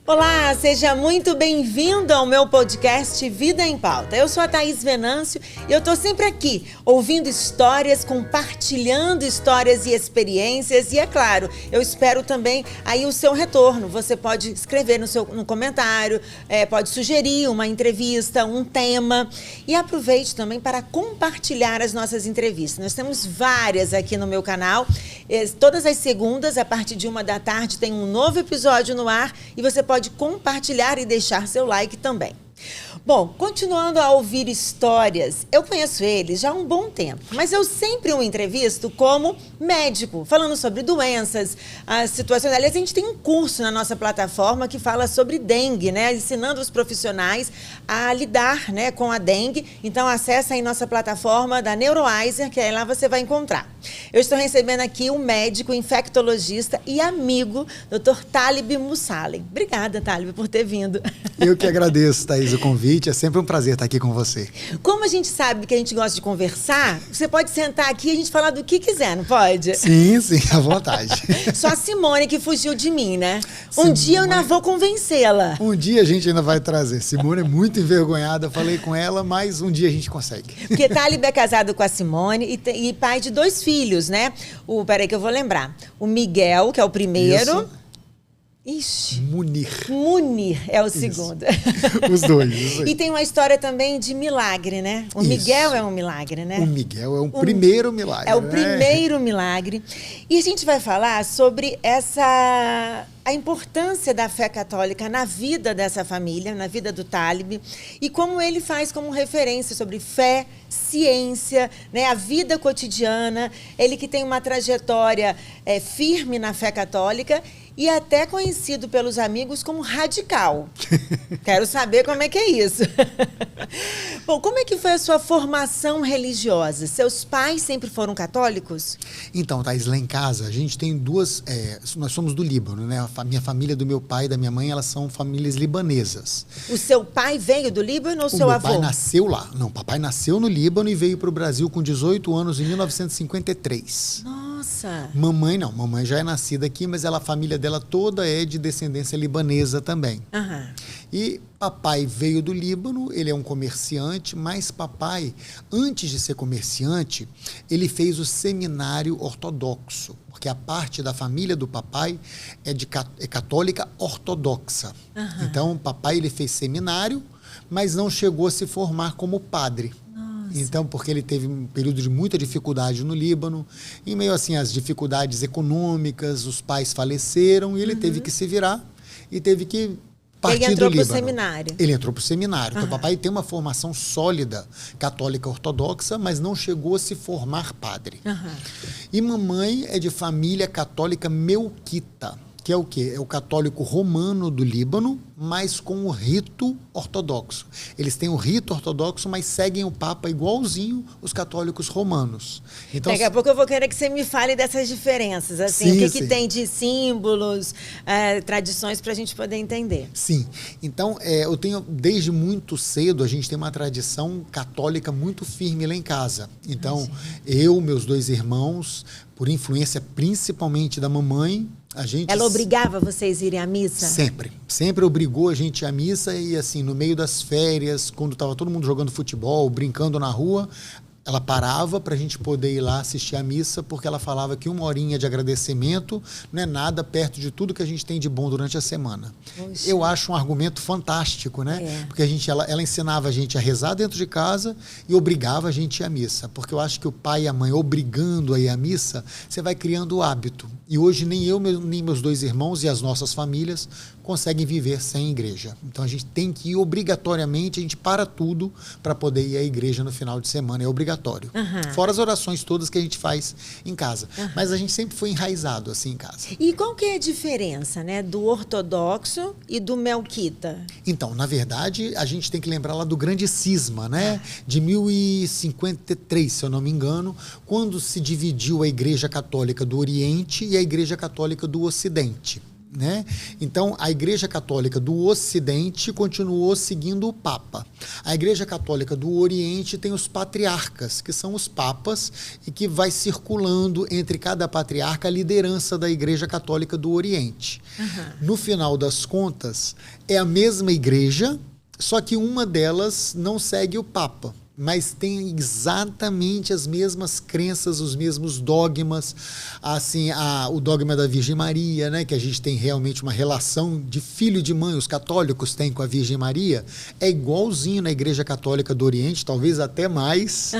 Olá, seja muito bem-vindo ao meu podcast Vida em Pauta. Eu sou a Thaís Venâncio e eu tô sempre aqui, ouvindo histórias, compartilhando histórias e experiências e, é claro, eu espero também aí o seu retorno. Você pode escrever no comentário, pode sugerir uma entrevista, um tema e aproveite também para compartilhar as nossas entrevistas. Nós temos várias aqui no meu canal. Todas as segundas, a partir de 13h, tem um novo episódio no ar e você pode compartilhar e deixar seu like também. Bom, continuando a ouvir histórias, eu conheço ele já há um bom tempo, mas eu sempre o entrevisto como médico, falando sobre doenças, as situações. Aliás, a gente tem um curso na nossa plataforma que fala sobre dengue, né? Ensinando os profissionais a lidar, né, com a dengue. Então, acessa aí nossa plataforma da Neuroiser, que aí lá você vai encontrar. Eu estou recebendo aqui um médico infectologista e amigo, Dr. Talib Mussalem. Obrigada, Talib, por ter vindo. Eu que agradeço, Thaís, o convite. É sempre um prazer estar aqui com você. Como a gente sabe que a gente gosta de conversar, você pode sentar aqui e a gente falar do que quiser, não pode? Sim, à vontade. Só a Simone que fugiu de mim, né? Um dia eu ainda vou convencê-la. Um dia a gente ainda vai trazer. Simone é muito envergonhada, falei com ela, mas um dia a gente consegue. Porque Talib é casado com a Simone e pai de 2 filhos, né? Peraí que eu vou lembrar. O Miguel, que é o primeiro. Isso. Ixi. Munir é o segundo. Os dois. E tem uma história também de milagre, né? O Miguel é um milagre, né? O Miguel é o primeiro milagre. É o primeiro milagre. E a gente vai falar sobre a importância da fé católica na vida dessa família, na vida do Talib, e como ele faz como referência sobre fé, ciência, né, a vida cotidiana. Ele que tem uma trajetória firme na fé católica e até conhecido pelos amigos como radical. Quero saber como é que é isso. Bom, como é que foi a sua formação religiosa? Seus pais sempre foram católicos? Então, Thaís, lá em casa, a gente tem duas... nós somos do Líbano, né? A minha família, do meu pai e da minha mãe, elas são famílias libanesas. O seu pai veio do Líbano ou seu avô? O meu pai nasceu lá. Não, papai nasceu no Líbano e veio para o Brasil com 18 anos em 1953. Nossa! Mamãe não, mamãe já é nascida aqui, mas a família dela toda é de descendência libanesa também. Uhum. E papai veio do Líbano, ele é um comerciante, mas papai, antes de ser comerciante, ele fez o seminário ortodoxo, porque a parte da família do papai é católica ortodoxa. Uhum. Então, papai ele fez seminário, mas não chegou a se formar como padre. Então, porque ele teve um período de muita dificuldade no Líbano, em meio assim às dificuldades econômicas, os pais faleceram e ele teve que se virar e teve que partir do Líbano. Ele entrou para o seminário. Ele entrou para o seminário. Então, papai tem uma formação sólida católica ortodoxa, mas não chegou a se formar padre. E mamãe é de família católica melquita, que é o quê? É o católico romano do Líbano, mas com o rito ortodoxo. Eles têm o rito ortodoxo, mas seguem o Papa igualzinho os católicos romanos. Então, daqui a pouco eu vou querer que você me fale dessas diferenças, assim, sim, o que tem de símbolos, tradições, para a gente poder entender. Sim. Então, eu tenho, desde muito cedo, a gente tem uma tradição católica muito firme lá em casa. Então, eu, meus 2 irmãos, por influência principalmente da mamãe, ela obrigava vocês a irem à missa? Sempre obrigou a gente a missa e assim, no meio das férias, quando estava todo mundo jogando futebol, brincando na rua, ela parava para a gente poder ir lá assistir a missa, porque ela falava que 1 horinha de agradecimento não é nada perto de tudo que a gente tem de bom durante a semana. Poxa. Eu acho um argumento fantástico, né? Porque ela ensinava a gente a rezar dentro de casa e obrigava a gente a ir à missa. Porque eu acho que o pai e a mãe obrigando a ir à missa, você vai criando o hábito. E hoje nem eu, nem meus 2 irmãos e as nossas famílias conseguem viver sem igreja. Então a gente tem que ir obrigatoriamente, a gente para tudo para poder ir à igreja no final de semana. É obrigatório. Fora as orações todas que a gente faz em casa. Mas a gente sempre foi enraizado assim em casa. E qual que é a diferença, né, do ortodoxo e do melquita? Então, na verdade, a gente tem que lembrar lá do grande cisma, né? De 1053, se eu não me engano, quando se dividiu a Igreja Católica do Oriente e a Igreja Católica do Ocidente. né? Então, a Igreja Católica do Ocidente continuou seguindo o Papa. A Igreja Católica do Oriente tem os patriarcas, que são os papas, e que vai circulando entre cada patriarca a liderança da Igreja Católica do Oriente. No final das contas, é a mesma igreja, só que uma delas não segue o Papa, mas tem exatamente as mesmas crenças, os mesmos dogmas, assim, o dogma da Virgem Maria, né, que a gente tem realmente uma relação de filho e de mãe, os católicos têm com a Virgem Maria, é igualzinho na Igreja Católica do Oriente, talvez até mais.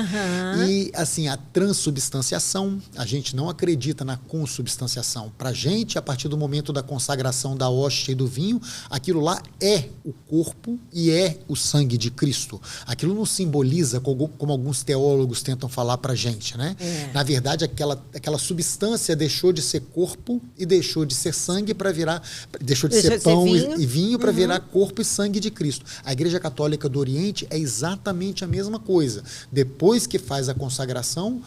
E, assim, a transubstanciação, a gente não acredita na consubstanciação. Para a gente, a partir do momento da consagração da hóstia e do vinho, aquilo lá é o corpo e é o sangue de Cristo. Aquilo não simboliza, como alguns teólogos tentam falar para a gente, né? Na verdade, aquela substância deixou de ser corpo e deixou de ser sangue para virar... Deixou de ser pão e vinho para virar corpo e sangue de Cristo. A Igreja Católica do Oriente é exatamente a mesma coisa. Depois que faz a consagração,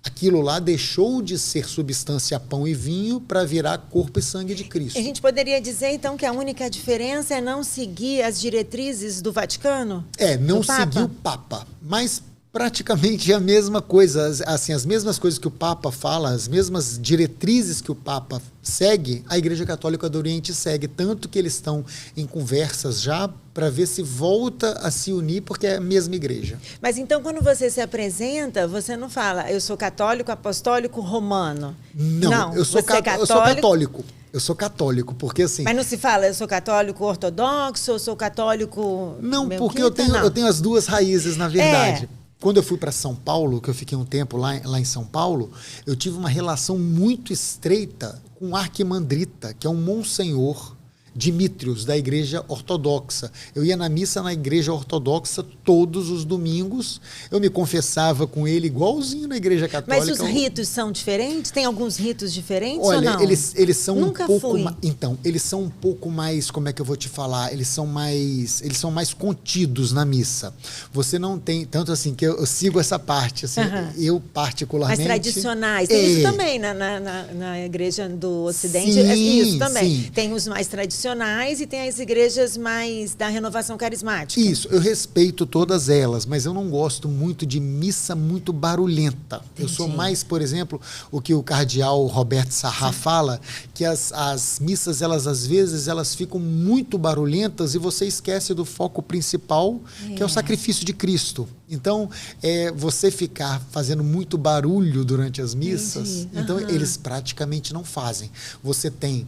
aquilo lá deixou de ser substância pão e vinho para virar corpo e sangue de Cristo. A gente poderia dizer, então, que a única diferença é não seguir as diretrizes do Vaticano? Não seguir o Papa, mas praticamente é a mesma coisa, assim, as mesmas coisas que o Papa fala, as mesmas diretrizes que o Papa segue, a Igreja Católica do Oriente segue, tanto que eles estão em conversas já para ver se volta a se unir, porque é a mesma igreja. Mas então, quando você se apresenta, você não fala, eu sou católico, apostólico, romano. Não, eu sou católico. Eu sou católico, porque assim... Mas não se fala, eu sou católico ortodoxo, eu sou católico... Não, porque eu tenho as duas raízes, na verdade. Quando eu fui para São Paulo, que eu fiquei um tempo lá em São Paulo, eu tive uma relação muito estreita com o arquimandrita, que é um monsenhor Dimitrios, da Igreja Ortodoxa. Eu ia na missa na Igreja Ortodoxa todos os domingos. Eu me confessava com ele igualzinho na Igreja Católica. Mas os ritos são diferentes? Tem alguns ritos diferentes? Olha, ou não? Eles são Nunca um pouco... fui. Então, eles são um pouco mais... Como é que eu vou te falar? Eles são mais contidos na missa. Você não tem... Tanto assim, que eu sigo essa parte. Assim, eu, particularmente... Mais tradicionais. Tem isso também na Igreja do Ocidente. Sim, isso também. Sim. Tem os mais tradicionais e tem as igrejas mais da renovação carismática. Isso, eu respeito todas elas, mas eu não gosto muito de missa muito barulhenta. Entendi. Eu sou mais, por exemplo, o que o cardeal Roberto Sarra fala, que as missas, às vezes, elas ficam muito barulhentas e você esquece do foco principal, que é o sacrifício de Cristo. Então, você ficar fazendo muito barulho durante as missas, então eles praticamente não fazem. Você tem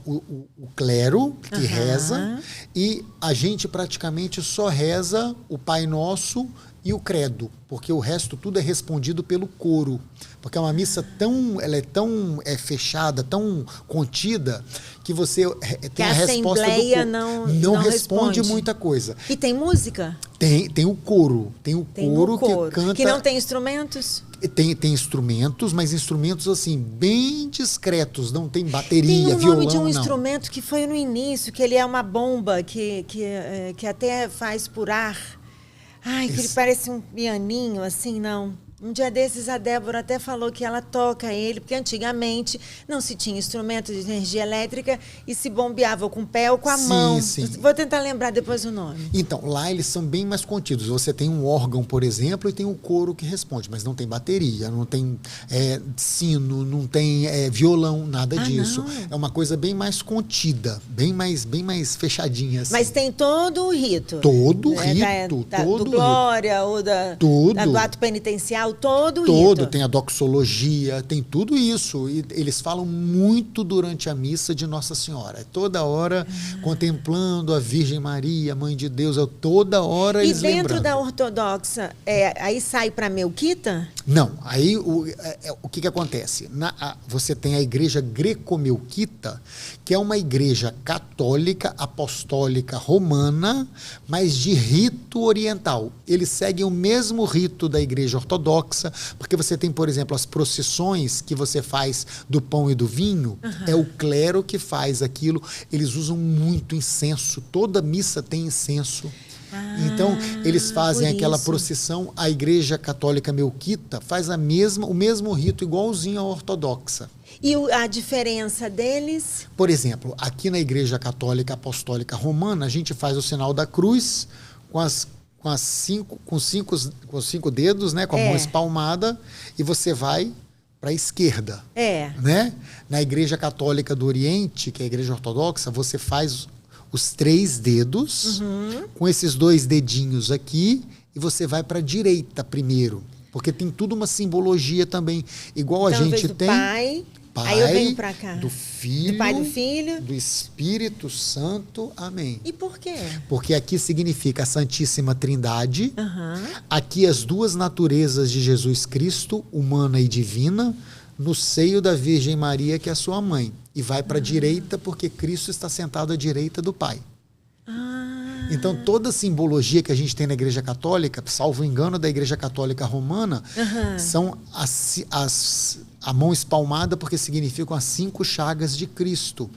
o clero que reza, e a gente praticamente só reza o Pai Nosso e o credo, porque o resto tudo é respondido pelo coro, porque é uma missa tão fechada, tão contida, que você tem a resposta do coro. Não responde muita coisa. E tem música? Tem o coro, tem o coro que canta... Que não tem instrumentos? Tem instrumentos, mas instrumentos assim, bem discretos, não tem bateria, violão, tem o nome de um não. Instrumento que foi no início, que ele é uma bomba, que até faz por ar. Ai, que ele parece um pianinho, assim, não. Um dia desses, a Débora até falou que ela toca ele, porque antigamente não se tinha instrumento de energia elétrica e se bombeava com o pé ou com a mão. Sim. Vou tentar lembrar depois o nome. Então, lá eles são bem mais contidos. Você tem um órgão, por exemplo, e tem o coro que responde, mas não tem bateria, não tem sino, não tem violão, nada disso. Não. É uma coisa bem mais contida, bem mais fechadinha. Assim. Mas tem todo o rito. Todo o rito. Do Glória ou do ato penitencial. Todo rito. Tem a doxologia, tem tudo isso. E eles falam muito durante a missa de Nossa Senhora. Toda hora contemplando a Virgem Maria, Mãe de Deus, toda hora eles lembrando. E dentro da ortodoxa, aí sai para Melquita? Não, aí o que acontece? Você tem a igreja greco-melquita, que é uma igreja católica, apostólica, romana, mas de rito oriental. Eles seguem o mesmo rito da igreja ortodoxa, porque você tem, por exemplo, as procissões que você faz do pão e do vinho, é o clero que faz aquilo. Eles usam muito incenso, toda missa tem incenso. Então, eles fazem aquela procissão. A Igreja Católica Melquita faz o mesmo rito igualzinho à ortodoxa. E a diferença deles? Por exemplo, aqui na Igreja Católica Apostólica Romana, a gente faz o sinal da cruz com cinco dedos, né, com a mão espalmada, e você vai para a esquerda. Né? Na Igreja Católica do Oriente, que é a Igreja Ortodoxa, você faz os 3 dedos, com esses 2 dedinhos aqui, e você vai para a direita primeiro. Porque tem tudo uma simbologia também. Igual então, a gente tem... Pai, aí eu venho para cá. Do Filho, do Pai, do Filho, do Espírito Santo. Amém. E por quê? Porque aqui significa a Santíssima Trindade. Aqui as 2 naturezas de Jesus Cristo, humana e divina, no seio da Virgem Maria, que é a sua mãe. E vai para a direita porque Cristo está sentado à direita do Pai. Então, toda a simbologia que a gente tem na Igreja Católica, salvo engano da Igreja Católica Romana, são a mão espalmada porque significam as 5 chagas de Cristo.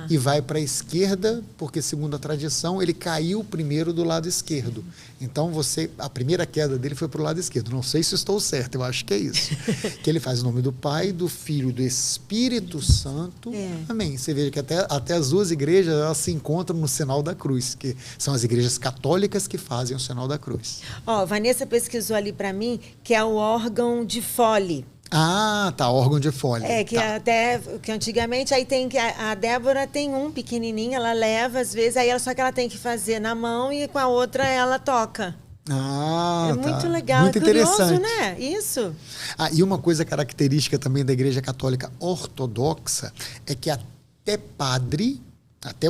E vai para a esquerda porque, segundo a tradição, ele caiu primeiro do lado esquerdo. Então, a primeira queda dele foi para o lado esquerdo. Não sei se estou certo, eu acho que é isso. Que ele faz o nome do Pai, do Filho e do Espírito Santo. Amém. Você veja que até as 2 igrejas elas se encontram no sinal da cruz, que são as igrejas católicas que fazem o sinal da cruz. Vanessa pesquisou ali para mim que é o órgão de Foley. Órgão de Foley. Que antigamente aí tem que a Débora tem um pequenininho, ela leva às vezes, só que ela tem que fazer na mão e com a outra ela toca. Muito legal, muito interessante, curioso, né? Isso. E uma coisa característica também da Igreja Católica Ortodoxa é que até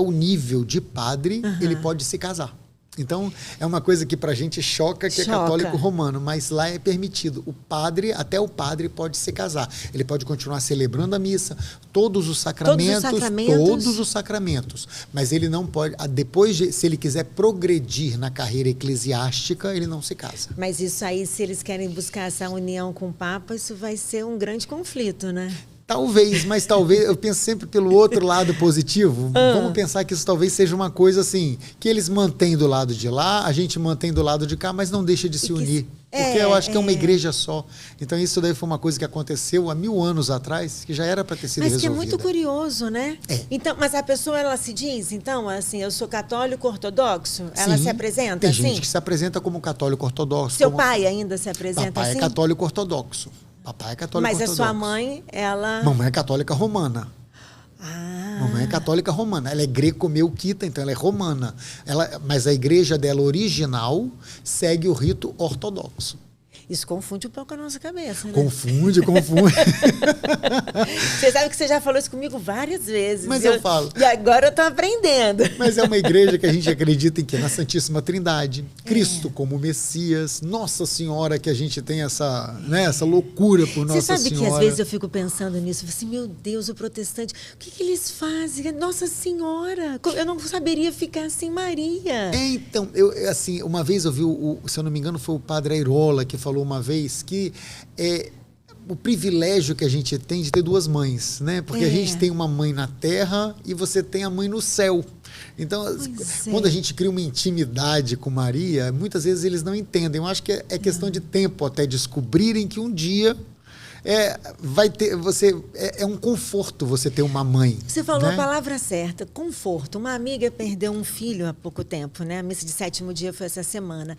o nível de padre, ele pode se casar. Então, é uma coisa que pra gente choca, que é católico romano, mas lá é permitido. Até o padre pode se casar. Ele pode continuar celebrando a missa, todos os sacramentos. Mas ele não pode, se ele quiser progredir na carreira eclesiástica, ele não se casa. Mas isso aí, se eles querem buscar essa união com o Papa, isso vai ser um grande conflito, né? Talvez, eu penso sempre pelo outro lado positivo. Vamos pensar que isso talvez seja uma coisa assim, que eles mantêm do lado de lá, a gente mantém do lado de cá, mas não deixa de se unir. Porque eu acho que é uma igreja só. Então isso daí foi uma coisa que aconteceu há 1000 anos atrás, que já era para ter sido resolvida. Mas que é muito curioso, né? Então, mas a pessoa, ela se diz, então, assim, eu sou católico ortodoxo? Ela se apresenta tem assim? Tem gente que se apresenta como católico ortodoxo. Seu pai ainda se apresenta assim? Papai é católico ortodoxo. Papai é católico ortodoxo. Mas a sua mãe, ela... Mamãe é católica romana. Mamãe é católica romana. Ela é greco-melquita, então ela é romana. Mas a igreja dela original segue o rito ortodoxo. Isso confunde um pouco a nossa cabeça, né? Confunde. Você sabe que você já falou isso comigo várias vezes. Mas eu falo. E agora eu estou aprendendo. Mas é uma igreja que a gente acredita em quê? Na Santíssima Trindade. Cristo como Messias. Nossa Senhora, que a gente tem essa loucura por Nossa Senhora. Você sabe que às vezes eu fico pensando nisso. Eu falo assim, meu Deus, o protestante, o que eles fazem? Nossa Senhora, eu não saberia ficar sem Maria. Então, uma vez eu vi, se eu não me engano, foi o padre Airola que falou uma vez que o privilégio que a gente tem de ter 2 mães, né? Porque a gente tem uma mãe na terra e você tem a mãe no céu. Então, quando a gente cria uma intimidade com Maria, muitas vezes eles não entendem. Eu acho que é questão de tempo até descobrirem que um dia vai ter, é um conforto você ter uma mãe. Você falou a palavra certa, conforto. Uma amiga perdeu um filho há pouco tempo, né? A missa de 7º dia foi essa semana.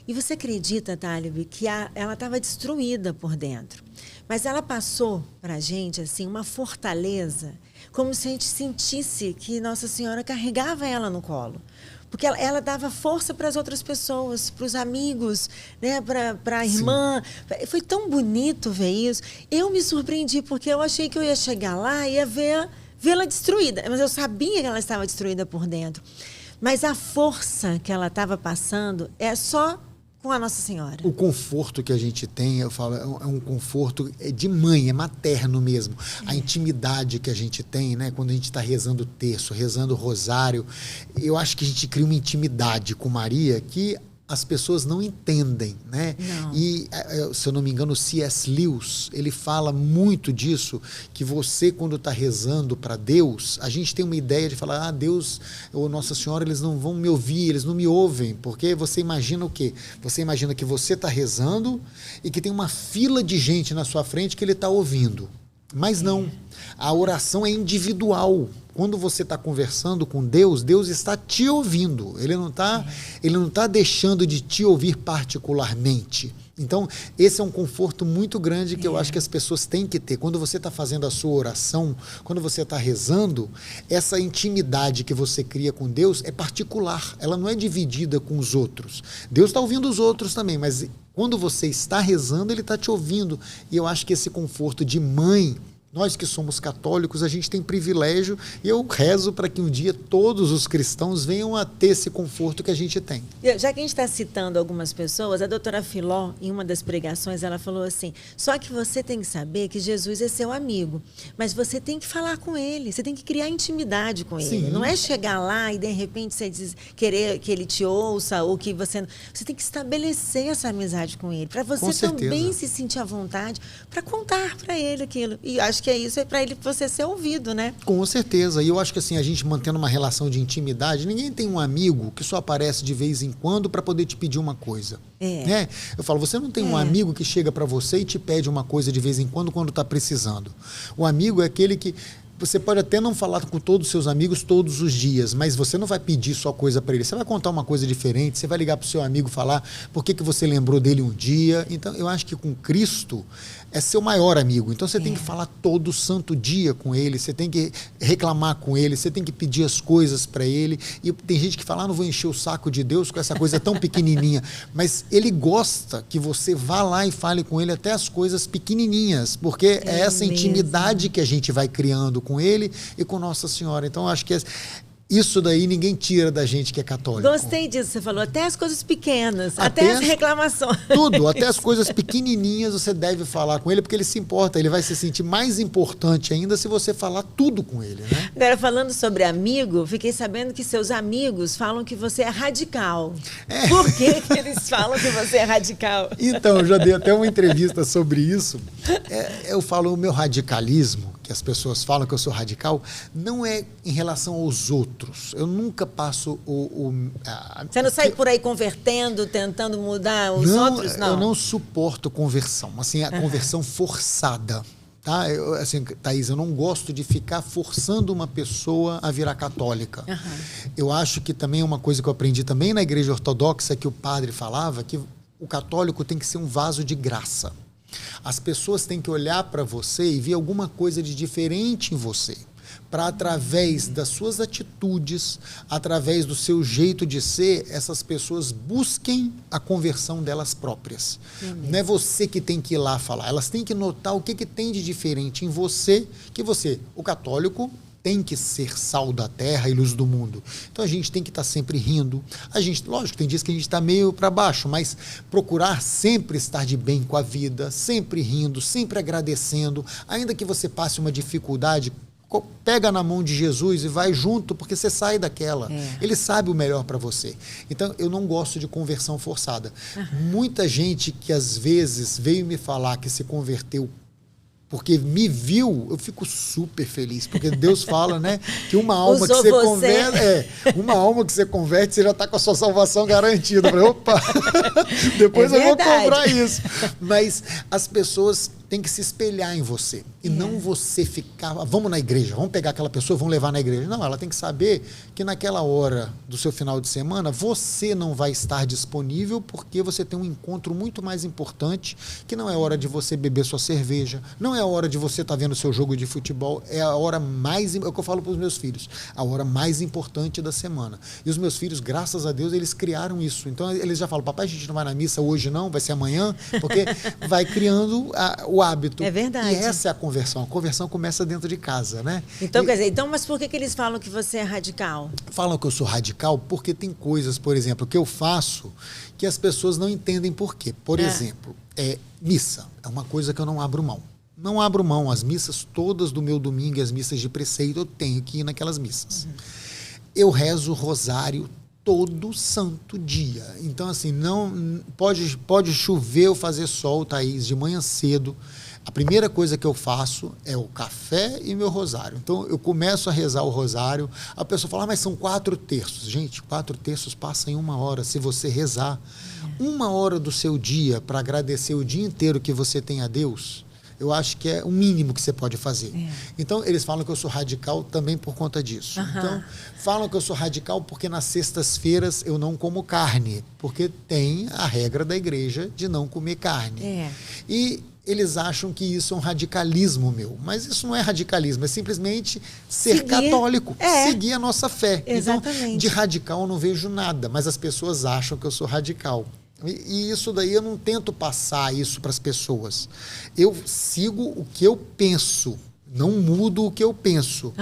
E você acredita, Talib, que ela estava destruída por dentro. Mas ela passou para a gente assim, uma fortaleza, como se a gente sentisse que Nossa Senhora carregava ela no colo. Porque ela dava força para as outras pessoas, para os amigos, né? Para a irmã. Foi tão bonito ver isso. Eu me surpreendi, porque eu achei que eu ia chegar lá e ia vê-la destruída. Mas eu sabia que ela estava destruída por dentro. Mas a força que ela estava passando é só com a Nossa Senhora. O conforto que a gente tem, eu falo, é um conforto de mãe, é materno mesmo. A intimidade que a gente tem, né? Quando a gente está rezando o terço, rezando o rosário, eu acho que a gente cria uma intimidade com Maria que as pessoas não entendem, né? Não. E, se eu não me engano, o C.S. Lewis, ele fala muito disso, que você, quando está rezando para Deus, a gente tem uma ideia de falar, Deus ou Nossa Senhora, eles não vão me ouvir, eles não me ouvem, porque você imagina o quê? Você imagina que você está rezando e que tem uma fila de gente na sua frente que ele está ouvindo. Mas não, a oração é individual. Quando você está conversando com Deus, Deus está te ouvindo. Ele não está deixando de te ouvir particularmente. Então, esse é um conforto muito grande que eu acho que as pessoas têm que ter. Quando você está fazendo a sua oração, quando você está rezando, essa intimidade que você cria com Deus é particular. Ela não é dividida com os outros. Deus está ouvindo os outros também, mas quando você está rezando, Ele está te ouvindo. E eu acho que esse conforto de mãe, nós que somos católicos, a gente tem privilégio, e eu rezo para que um dia todos os cristãos venham a ter esse conforto que a gente tem. Já que a gente está citando algumas pessoas, a doutora Filó, em uma das pregações, ela falou assim, só que você tem que saber que Jesus é seu amigo, mas você tem que falar com ele, você tem que criar intimidade com ele. Sim. Não é chegar lá e, de repente, você querer que ele te ouça, ou que você... Você tem que estabelecer essa amizade com ele, para você também se sentir à vontade, para contar para ele aquilo. E acho que é isso, é para ele você ser ouvido, né? Com certeza. E eu acho que assim, a gente mantendo uma relação de intimidade, ninguém tem um amigo que só aparece de vez em quando para poder te pedir uma coisa. Né? Eu falo, você não tem um amigo que chega para você e te pede uma coisa de vez em quando está precisando. O amigo é aquele que você pode até não falar com todos os seus amigos todos os dias, mas você não vai pedir só coisa para ele. Você vai contar uma coisa diferente, você vai ligar para o seu amigo falar por que você lembrou dele um dia. Então, eu acho que com Cristo é seu maior amigo. Então, você tem que falar todo santo dia com ele, você tem que reclamar com ele, você tem que pedir as coisas para ele. E tem gente que fala, não vou encher o saco de Deus com essa coisa tão pequenininha. Mas ele gosta que você vá lá e fale com ele até as coisas pequenininhas, porque é essa intimidade que a gente vai criando com ele e com Nossa Senhora. Então, acho que isso daí ninguém tira da gente que é católico. Gostei disso, você falou, até as coisas pequenas, até as reclamações. Tudo, até as coisas pequenininhas você deve falar com ele, porque ele se importa, ele vai se sentir mais importante ainda se você falar tudo com ele, né? Agora, falando sobre amigo, fiquei sabendo que seus amigos falam que você é radical. Por que eles falam que você é radical? Então, eu já dei até uma entrevista sobre isso. Eu falo, o meu radicalismo, que as pessoas falam que eu sou radical, não é em relação aos outros. Eu nunca passo Você não sai por aí convertendo, tentando mudar os outros, não? Eu não suporto conversão, assim, a conversão forçada. Tá? Assim, Thaís, eu não gosto de ficar forçando uma pessoa a virar católica. Eu acho que também é uma coisa que eu aprendi também na igreja ortodoxa, que o padre falava, que o católico tem que ser um vaso de graça. As pessoas têm que olhar para você e ver alguma coisa de diferente em você, para através das suas atitudes, através do seu jeito de ser, essas pessoas busquem a conversão delas próprias. Não é você que tem que ir lá falar, elas têm que notar o que tem de diferente em você, que você, o católico, tem que ser sal da terra e luz do mundo. Então a gente tem que estar sempre rindo. A gente, lógico, tem dias que a gente está meio para baixo, mas procurar sempre estar de bem com a vida, sempre rindo, sempre agradecendo, ainda que você passe uma dificuldade, pega na mão de Jesus e vai junto, porque você sai daquela. Ele sabe o melhor para você. Então, eu não gosto de conversão forçada. Muita gente que às vezes veio me falar que se converteu porque me viu, eu fico super feliz, porque Deus fala, né, que uma alma que você converte, uma alma que você converte, você já está com a sua salvação garantida. Eu falei, opa, depois eu vou cobrar isso. Mas as pessoas têm que se espelhar em você e não você ficar, vamos na igreja, vamos pegar aquela pessoa, vamos levar na igreja. Não, ela tem que saber que naquela hora do seu final de semana, você não vai estar disponível porque você tem um encontro muito mais importante, que não é hora de você beber sua cerveja, não é a hora de você estar vendo seu jogo de futebol, é a hora mais, é o que eu falo para os meus filhos, a hora mais importante da semana. E os meus filhos, graças a Deus, eles criaram isso. Então eles já falam, papai, a gente não vai na missa hoje não, vai ser amanhã, porque vai criando o hábito. É verdade. E essa é a conversão. A conversão começa dentro de casa, né? Então, quer dizer, mas por que eles falam que você é radical? Falam que eu sou radical porque tem coisas, por exemplo, que eu faço que as pessoas não entendem por quê. Por exemplo, missa. É uma coisa que eu não abro mão. Não abro mão. As missas todas do meu domingo e as missas de preceito, eu tenho que ir naquelas missas. Eu rezo o rosário todo santo dia. Então, assim, não pode chover ou fazer sol, Thaís, de manhã cedo. A primeira coisa que eu faço é o café e meu rosário. Então, eu começo a rezar o rosário. A pessoa fala, mas são 4 terços. Gente, 4 terços passam em 1 hora. Se você rezar 1 hora do seu dia para agradecer o dia inteiro que você tem a Deus, eu acho que é o mínimo que você pode fazer. Então, eles falam que eu sou radical também por conta disso. Então, falam que eu sou radical porque nas sextas-feiras eu não como carne, porque tem a regra da igreja de não comer carne. E eles acham que isso é um radicalismo meu. Mas isso não é radicalismo, é simplesmente ser católico, seguir a nossa fé. Exatamente. Então, de radical eu não vejo nada, mas as pessoas acham que eu sou radical. E isso daí eu não tento passar isso para as pessoas. Eu sigo o que eu penso, não mudo o que eu penso.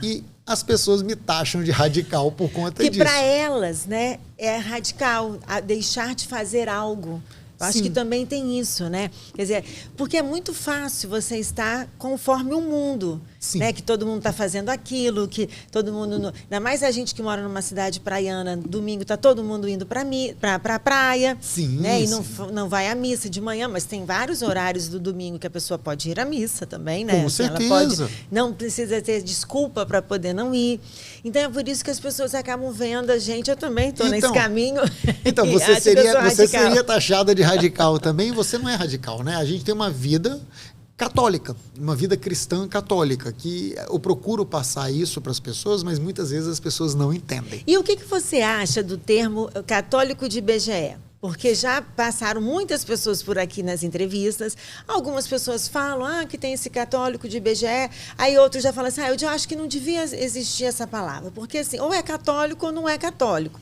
E as pessoas me taxam de radical por conta disso. Que para elas, né, é radical deixar de fazer algo. Eu acho que também tem isso, né? Quer dizer, porque é muito fácil você estar conforme o mundo, né? Que todo mundo está fazendo aquilo, que todo mundo... Ainda mais a gente que mora numa cidade praiana, domingo está todo mundo indo para a praia, né? E não vai à missa de manhã, mas tem vários horários do domingo que a pessoa pode ir à missa também, né? Com certeza. Ela pode, não precisa ter desculpa para poder não ir. Então é por isso que as pessoas acabam vendo a gente. Eu também estou nesse caminho. Então, você seria taxada de radical também, você não é radical, né? A gente tem uma vida católica, uma vida cristã católica, que eu procuro passar isso para as pessoas, mas muitas vezes as pessoas não entendem. E o que você acha do termo católico de IBGE? Porque já passaram muitas pessoas por aqui nas entrevistas, algumas pessoas falam que tem esse católico de IBGE, aí outros já falam assim, eu já acho que não devia existir essa palavra, porque assim, ou é católico ou não é católico.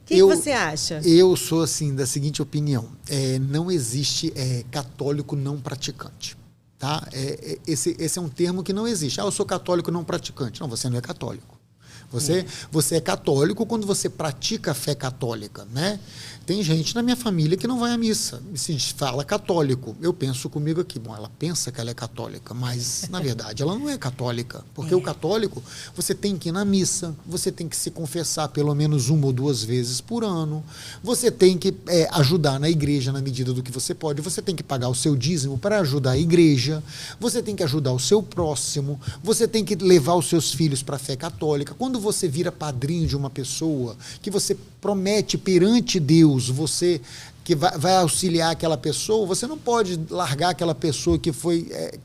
O que você acha? Eu sou assim da seguinte opinião: não existe católico não praticante. Tá? Esse é um termo que não existe. Eu sou católico não praticante. Não, você não é católico. Você é católico quando você pratica a fé católica, né? Tem gente na minha família que não vai à missa e se fala católico. Eu penso comigo aqui, bom, ela pensa que ela é católica, mas na verdade ela não é católica, porque o católico, você tem que ir na missa, você tem que se confessar pelo menos 1 ou 2 vezes por ano, você tem que ajudar na igreja na medida do que você pode, você tem que pagar o seu dízimo para ajudar a igreja, você tem que ajudar o seu próximo, você tem que levar os seus filhos para a fé católica. Quando você vira padrinho de uma pessoa, que você promete perante Deus, você que vai auxiliar aquela pessoa, você não pode largar aquela pessoa que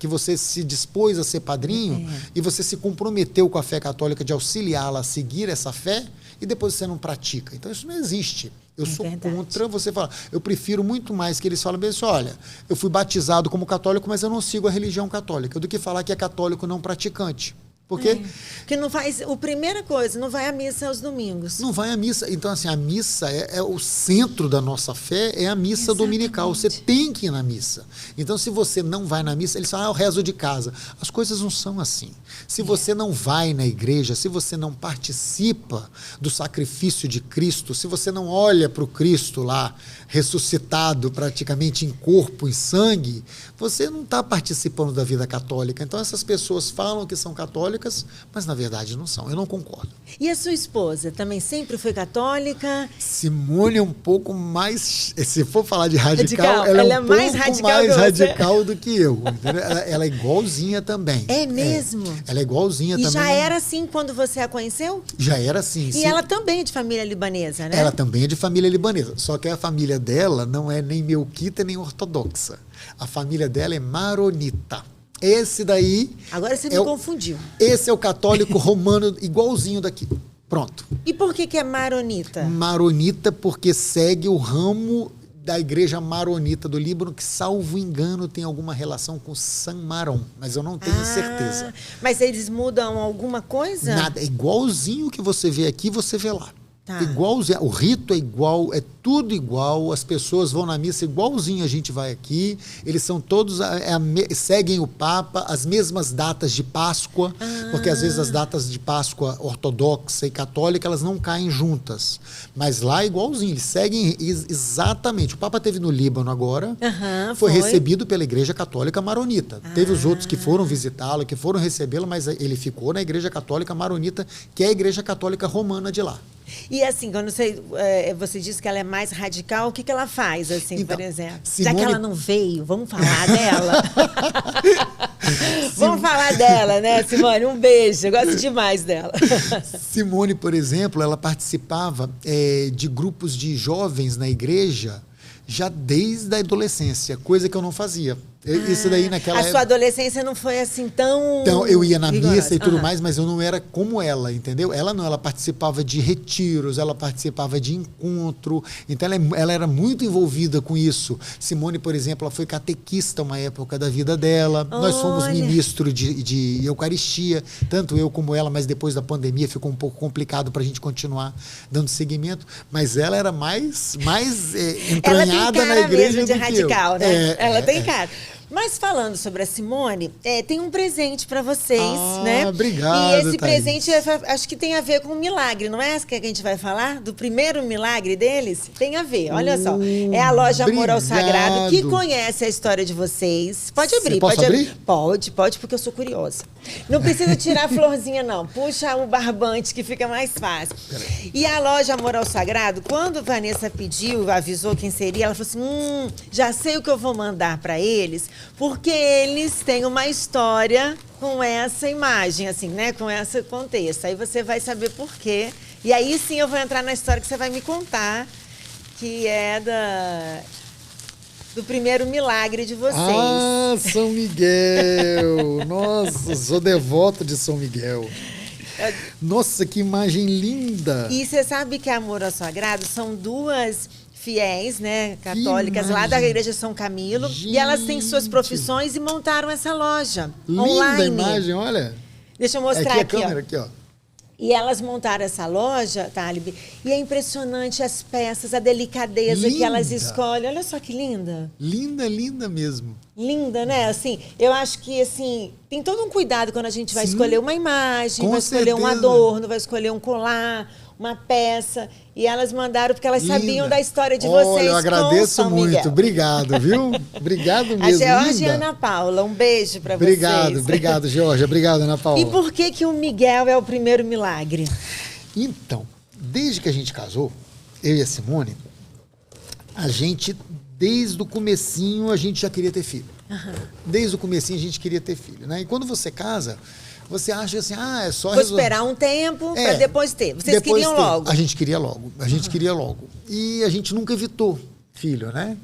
você se dispôs a ser padrinho e você se comprometeu com a fé católica de auxiliá-la a seguir essa fé e depois você não pratica. Então isso não existe. Eu sou contra você falar. Eu prefiro muito mais que eles falem assim, olha, eu fui batizado como católico, mas eu não sigo a religião católica, do que falar que é católico não praticante. Porque que não faz, primeira coisa, não vai à missa aos domingos. Não vai à missa. Então, assim, a missa é o centro da nossa fé, é a missa dominical. Você tem que ir na missa. Então, se você não vai na missa, eles falam, eu rezo de casa. As coisas não são assim. Se você não vai na igreja, se você não participa do sacrifício de Cristo, se você não olha para o Cristo lá, ressuscitado praticamente em corpo e sangue, você não está participando da vida católica. Então, essas pessoas falam que são católicas, mas na verdade não são. Eu não concordo. E a sua esposa também sempre foi católica? Simone é um pouco mais, se for falar de radical, ela é um pouco mais radical do que eu. Ela é igualzinha também. É mesmo? Ela é igualzinha também. E já era assim quando você a conheceu? Já era assim. E ela também é de família libanesa, né? Ela também é de família libanesa. Só que a família dela não é nem melquita nem ortodoxa. A família dela é maronita. Esse daí... Agora você me confundiu. Esse é o católico romano igualzinho daqui. Pronto. E por que é maronita? Maronita porque segue o ramo da igreja maronita do Líbano, que, salvo engano, tem alguma relação com San Maron, mas eu não tenho certeza. Mas eles mudam alguma coisa? Nada. É igualzinho que você vê aqui, você vê lá. Igualzinho, o rito é igual, é tudo igual, as pessoas vão na missa igualzinho a gente vai aqui, eles são todos, seguem o Papa, as mesmas datas de Páscoa, porque às vezes as datas de Páscoa ortodoxa e católica, elas não caem juntas, mas lá é igualzinho, eles seguem exatamente. O Papa esteve no Líbano agora, foi recebido pela Igreja Católica Maronita. Teve os outros que foram visitá-lo, que foram recebê-lo, mas ele ficou na Igreja Católica Maronita, que é a Igreja Católica Romana de lá. E assim, quando você disse que ela é mais radical, o que ela faz, assim, então, por exemplo? Simone... Já que ela não veio, vamos falar dela. Vamos falar dela, né, Simone? Um beijo, eu gosto demais dela. Simone, por exemplo, ela participava de grupos de jovens na igreja Já desde a adolescência, coisa que eu não fazia. Isso daí naquela época. A sua adolescência não foi assim tão. Então, eu ia na rigorosa. missa e tudo mais, mas eu não era como ela, entendeu? Ela não, ela participava de retiros, ela participava de encontro. Então, ela era muito envolvida com isso. Simone, por exemplo, ela foi catequista uma época da vida dela. Nós fomos ministro de Eucaristia, tanto eu como ela, mas depois da pandemia ficou um pouco complicado para a gente continuar dando seguimento. Mas ela era mais entranhada na igreja mesmo de do radical, que eu. né? Ela tem cara. Mas falando sobre a Simone, tem um presente para vocês, né? Obrigado, E esse Thaís. presente acho que tem a ver com um milagre, não é esse que a gente vai falar? Do primeiro milagre deles? Tem a ver, olha só. É a loja Amor ao Sagrado, que conhece a história de vocês. Pode abrir, pode abrir? Pode, porque eu sou curiosa. Não precisa tirar a florzinha, não. Puxa o barbante, que fica mais fácil. E a loja Amor ao Sagrado, quando Vanessa pediu, avisou quem seria, ela falou assim, já sei o que eu vou mandar para eles, porque eles têm uma história com essa imagem, assim, né? Com esse contexto. Aí você vai saber por quê. E aí sim eu vou entrar na história que você vai me contar, que é do primeiro milagre de vocês. Ah, São Miguel! Nossa, sou devoto de São Miguel. Nossa, que imagem linda! E você sabe que Amor ao Sagrado são duas fiéis, né, católicas, lá da igreja São Camilo. Gente. E elas têm suas profissões e montaram essa loja online. Linda imagem, olha. Deixa eu mostrar aqui, a câmera, aqui, ó. E elas montaram essa loja, Talib, e é impressionante as peças, a delicadeza que elas escolhem. Olha só que linda. Linda, linda mesmo. Linda, né? Assim, eu acho que, assim, tem todo um cuidado quando a gente vai escolher uma imagem, vai escolher um adorno, vai escolher um colar, uma peça. E elas mandaram porque elas sabiam da história de vocês. Eu agradeço com muito. Miguel. Obrigado, viu? Obrigado mesmo. A Georgia e a Ana Paula, um beijo para vocês. Obrigado, Georgia. Obrigado, Ana Paula. E por que o Miguel é o primeiro milagre? Então, desde que a gente casou, eu e a Simone, a gente, desde o comecinho, a gente já queria ter filho. Desde o comecinho, a gente queria ter filho, né? E quando você casa, você acha assim, é só Vou esperar um tempo para depois ter. Vocês queriam logo? A gente queria logo. A gente queria logo. E a gente nunca evitou filho, né?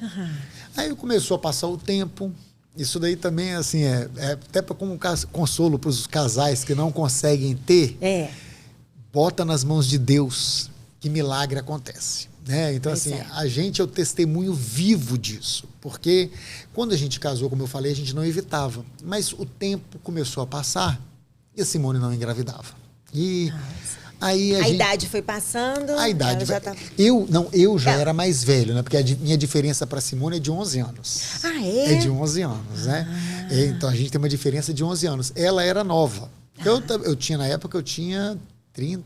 Aí começou a passar o tempo. Isso daí também, assim, é até como consolo para os casais que não conseguem ter. Bota nas mãos de Deus que milagre acontece. Né? Então, assim, a gente é o testemunho vivo disso. Porque quando a gente casou, como eu falei, a gente não evitava. Mas o tempo começou a passar e a Simone não engravidava. E aí a idade foi passando. A idade eu já era mais velho, né? Porque a minha diferença para a Simone é de 11 anos. Ah, é? É de 11 anos, né? Então a gente tem uma diferença de 11 anos. Ela era nova. Eu tinha, na época, eu tinha 30.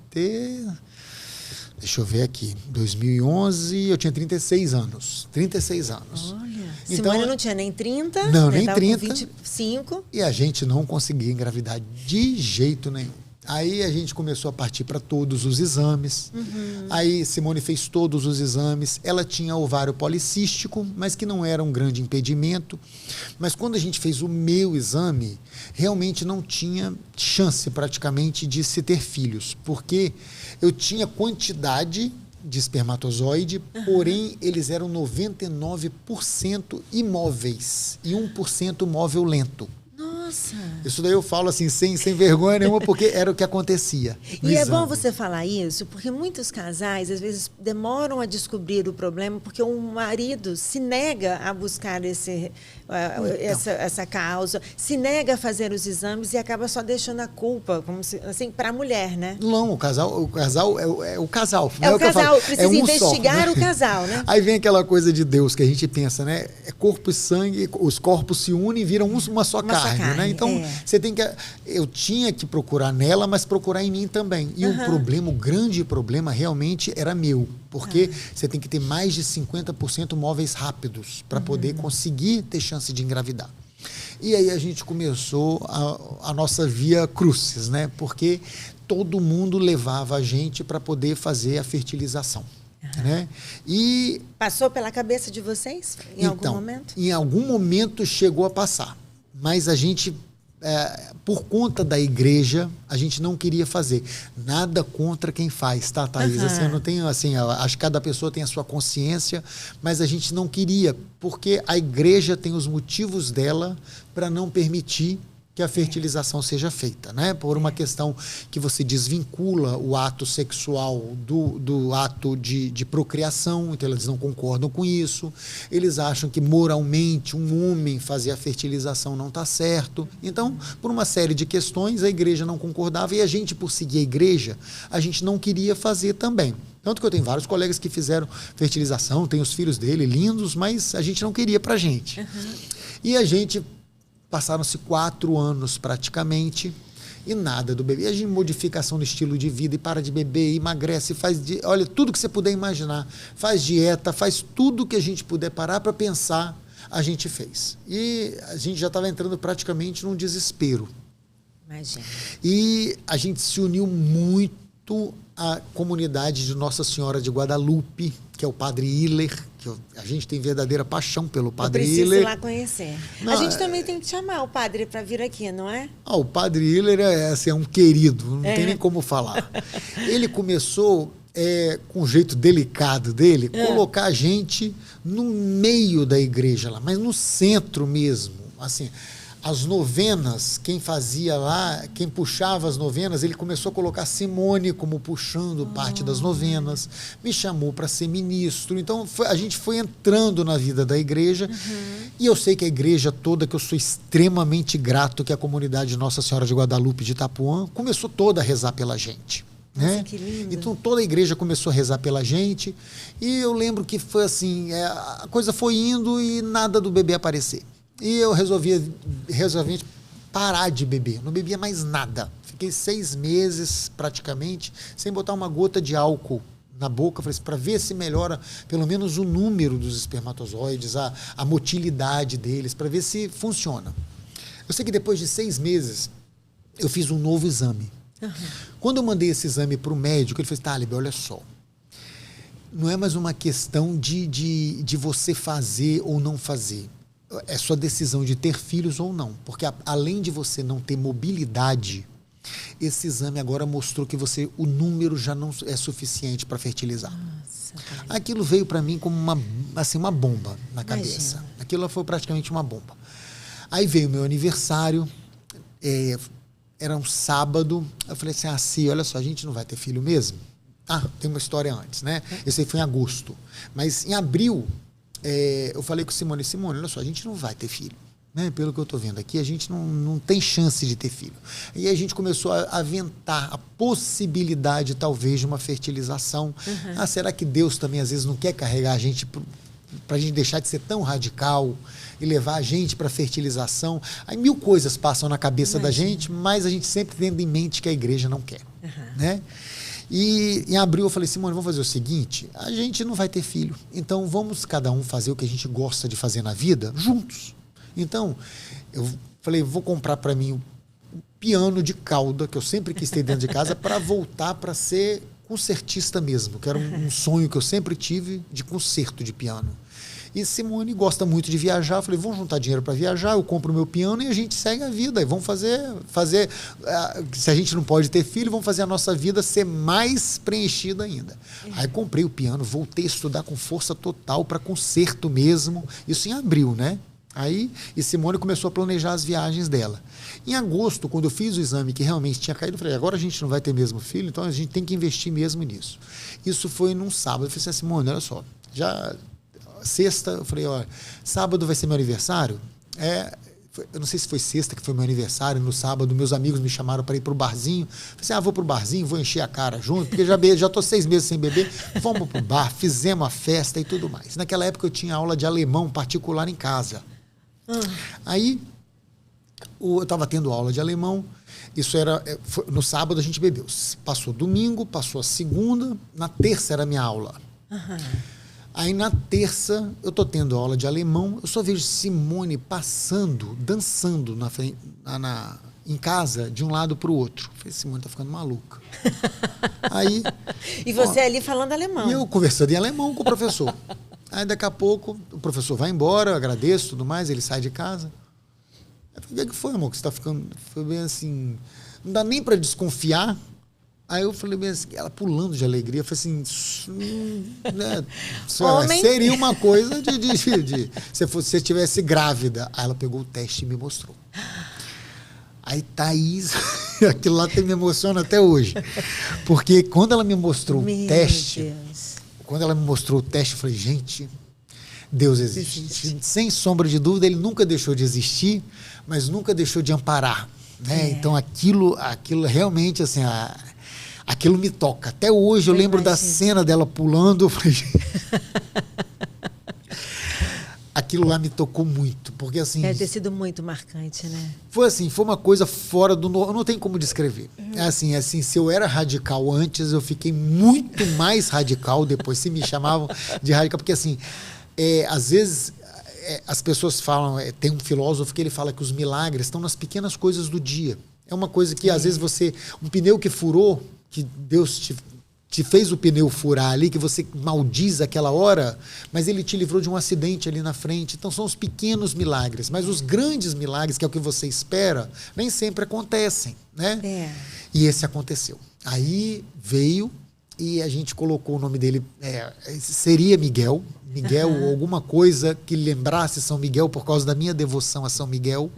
Deixa eu ver aqui. 2011, eu tinha 36 anos. 36 anos. Olha. Então, Simone não tinha nem 30. Não, nem 30. Com 25. E a gente não conseguia engravidar de jeito nenhum. Aí a gente começou a partir para todos os exames. Aí Simone fez todos os exames. Ela tinha ovário policístico, mas que não era um grande impedimento. Mas quando a gente fez o meu exame, realmente não tinha chance praticamente de se ter filhos, porque eu tinha quantidade de espermatozoide, porém eles eram 99% imóveis e 1% móvel lento. Nossa! Isso daí eu falo assim, sem vergonha nenhuma, porque era o que acontecia. E é bom você falar isso, porque muitos casais, às vezes, demoram a descobrir o problema, porque o marido se nega a buscar essa causa, se nega a fazer os exames e acaba só deixando a culpa, como se, assim, para a mulher, né? Não, o casal é o casal. É o casal, precisa só, investigar né? o casal, né? Aí vem aquela coisa de Deus que a gente pensa, né? É corpo e sangue, os corpos se unem e viram uma só carne, né? Então, você tem que... Eu tinha que procurar nela, mas procurar em mim também. E o grande problema realmente era meu. Porque você tem que ter mais de 50% móveis rápidos para poder conseguir ter chance de engravidar. E aí a gente começou a nossa via crucis, né? Porque todo mundo levava a gente para poder fazer a fertilização. Né? E passou pela cabeça de vocês em algum momento? Em algum momento chegou a passar. Mas a gente por conta da igreja, a gente não queria fazer. Nada contra quem faz, tá, Thaís? Assim, eu não tenho, assim, acho que cada pessoa tem a sua consciência, mas a gente não queria, porque a igreja tem os motivos dela para não permitir que a fertilização seja feita, né? Por uma questão que você desvincula o ato sexual do ato de procriação, então eles não concordam com isso, eles acham que moralmente um homem fazer a fertilização não está certo. Então, por uma série de questões, a igreja não concordava e a gente, por seguir a igreja, a gente não queria fazer também. Tanto que eu tenho vários colegas que fizeram fertilização, tem os filhos dele, lindos, mas a gente não queria pra gente. E a gente... Passaram-se 4 anos praticamente e nada do bebê. E a gente modificação do estilo de vida e para de beber, emagrece, olha, tudo que você puder imaginar. Faz dieta, faz tudo que a gente puder parar para pensar, a gente fez. E a gente já estava entrando praticamente num desespero. Imagina. E a gente se uniu muito à comunidade de Nossa Senhora de Guadalupe, que é o Padre Hiller, que a gente tem verdadeira paixão pelo Padre Hiller. Eu preciso ir lá conhecer. Não, a gente também tem que chamar o padre para vir aqui, não é? O Padre Hiller é um querido, não tem nem como falar. Ele começou, com um jeito delicado dele, colocar a gente no meio da igreja lá, mas no centro mesmo, assim... As novenas, quem fazia lá, quem puxava as novenas, ele começou a colocar Simone como puxando parte das novenas, me chamou para ser ministro. Então, a gente foi entrando na vida da igreja. E eu sei que a igreja toda, que eu sou extremamente grato, que é a comunidade de Nossa Senhora de Guadalupe de Itapuã, começou toda a rezar pela gente. Né? Nossa, que lindo. Então toda a igreja começou a rezar pela gente. E eu lembro que foi assim, a coisa foi indo e nada do bebê aparecer. E eu resolvi parar de beber. Não bebia mais nada. Fiquei 6 meses, praticamente, sem botar uma gota de álcool na boca, para ver se melhora pelo menos o número dos espermatozoides, a motilidade deles, para ver se funciona. Eu sei que depois de 6 meses, eu fiz um novo exame. Quando eu mandei esse exame para o médico, ele falou: Talib, olha só, não é mais uma questão de você fazer ou não fazer. É sua decisão de ter filhos ou não. Porque além de você não ter mobilidade, esse exame agora mostrou que o número já não é suficiente para fertilizar. Nossa, aquilo veio para mim como uma bomba na cabeça. Imagina. Aquilo foi praticamente uma bomba. Aí veio o meu aniversário, era um sábado. Eu falei assim, olha só, a gente não vai ter filho mesmo? Tem uma história antes, né? Esse aí foi em agosto. Mas em abril... eu falei com Simone, olha só, a gente não vai ter filho, né? Pelo que eu estou vendo aqui, a gente não tem chance de ter filho. E a gente começou a aventar a possibilidade, talvez, de uma fertilização. Será que Deus também, às vezes, não quer carregar a gente para a gente deixar de ser tão radical e levar a gente para a fertilização? Aí 1000 coisas passam na cabeça da gente, mas a gente sempre tendo em mente que a igreja não quer, né? E em abril eu falei, Simone, vamos fazer o seguinte, a gente não vai ter filho, então vamos cada um fazer o que a gente gosta de fazer na vida, juntos. Então, eu falei, vou comprar para mim um piano de cauda, que eu sempre quis ter dentro de casa, para voltar para ser concertista mesmo, que era um sonho que eu sempre tive de concerto de piano. E Simone gosta muito de viajar. Eu falei, vamos juntar dinheiro para viajar, eu compro o meu piano e a gente segue a vida. E vamos fazer, se a gente não pode ter filho, vamos fazer a nossa vida ser mais preenchida ainda. Aí comprei o piano, voltei a estudar com força total para concerto mesmo. Isso em abril, né? Aí, e Simone começou a planejar as viagens dela. Em agosto, quando eu fiz o exame que realmente tinha caído, eu falei, agora a gente não vai ter mesmo filho, então a gente tem que investir mesmo nisso. Isso foi num sábado. Eu falei assim, Simone, olha só, sexta, eu falei, olha, sábado vai ser meu aniversário. Eu não sei se foi sexta que foi meu aniversário, no sábado meus amigos me chamaram para ir para o barzinho. Eu falei assim, vou para o barzinho, vou encher a cara junto, porque já estou 6 meses sem beber. Vamos para o bar, fizemos a festa e tudo mais. Naquela época eu tinha aula de alemão particular em casa. Aí eu estava tendo aula de alemão, no sábado a gente bebeu. Passou domingo, passou a segunda, na terça era a minha aula. Aí na terça eu estou tendo aula de alemão, eu só vejo Simone passando, dançando em casa, de um lado para o outro. Eu falei, Simone está ficando maluca. Aí, e você ali falando alemão. E eu conversando em alemão com o professor. Aí daqui a pouco o professor vai embora, eu agradeço e tudo mais, ele sai de casa. Eu falei, o que foi, amor? Que você tá ficando... Foi bem assim... Não dá nem para desconfiar. Aí eu falei bem assim, ela pulando de alegria. Eu falei assim... né, seria uma coisa se você estivesse grávida. Aí ela pegou o teste e me mostrou. Aí, Thaís... Aquilo lá me emociona até hoje. Porque quando ela me mostrou o teste... Deus. Quando ela me mostrou o teste, eu falei, gente... Deus existe. Sem sombra de dúvida, ele nunca deixou de existir, mas nunca deixou de amparar. Né? Então, aquilo realmente, assim, aquilo me toca. Até hoje, eu lembro da cena dela pulando. Eu falei, aquilo lá me tocou muito. Porque, assim... Deve ter sido muito marcante, né? Foi assim, foi uma coisa fora do... Não tem como descrever. Assim, se eu era radical antes, eu fiquei muito mais radical depois. Se me chamavam de radical, porque, assim... às vezes as pessoas falam, tem um filósofo que ele fala que os milagres estão nas pequenas coisas do dia. É uma coisa que às vezes um pneu que furou, que Deus te fez o pneu furar ali, que você maldiz aquela hora, mas ele te livrou de um acidente ali na frente. Então são os pequenos milagres, mas os grandes milagres, que é o que você espera, nem sempre acontecem, né? E esse aconteceu. Aí veio e a gente colocou o nome dele, seria Miguel, ou alguma coisa que lembrasse São Miguel por causa da minha devoção a São Miguel.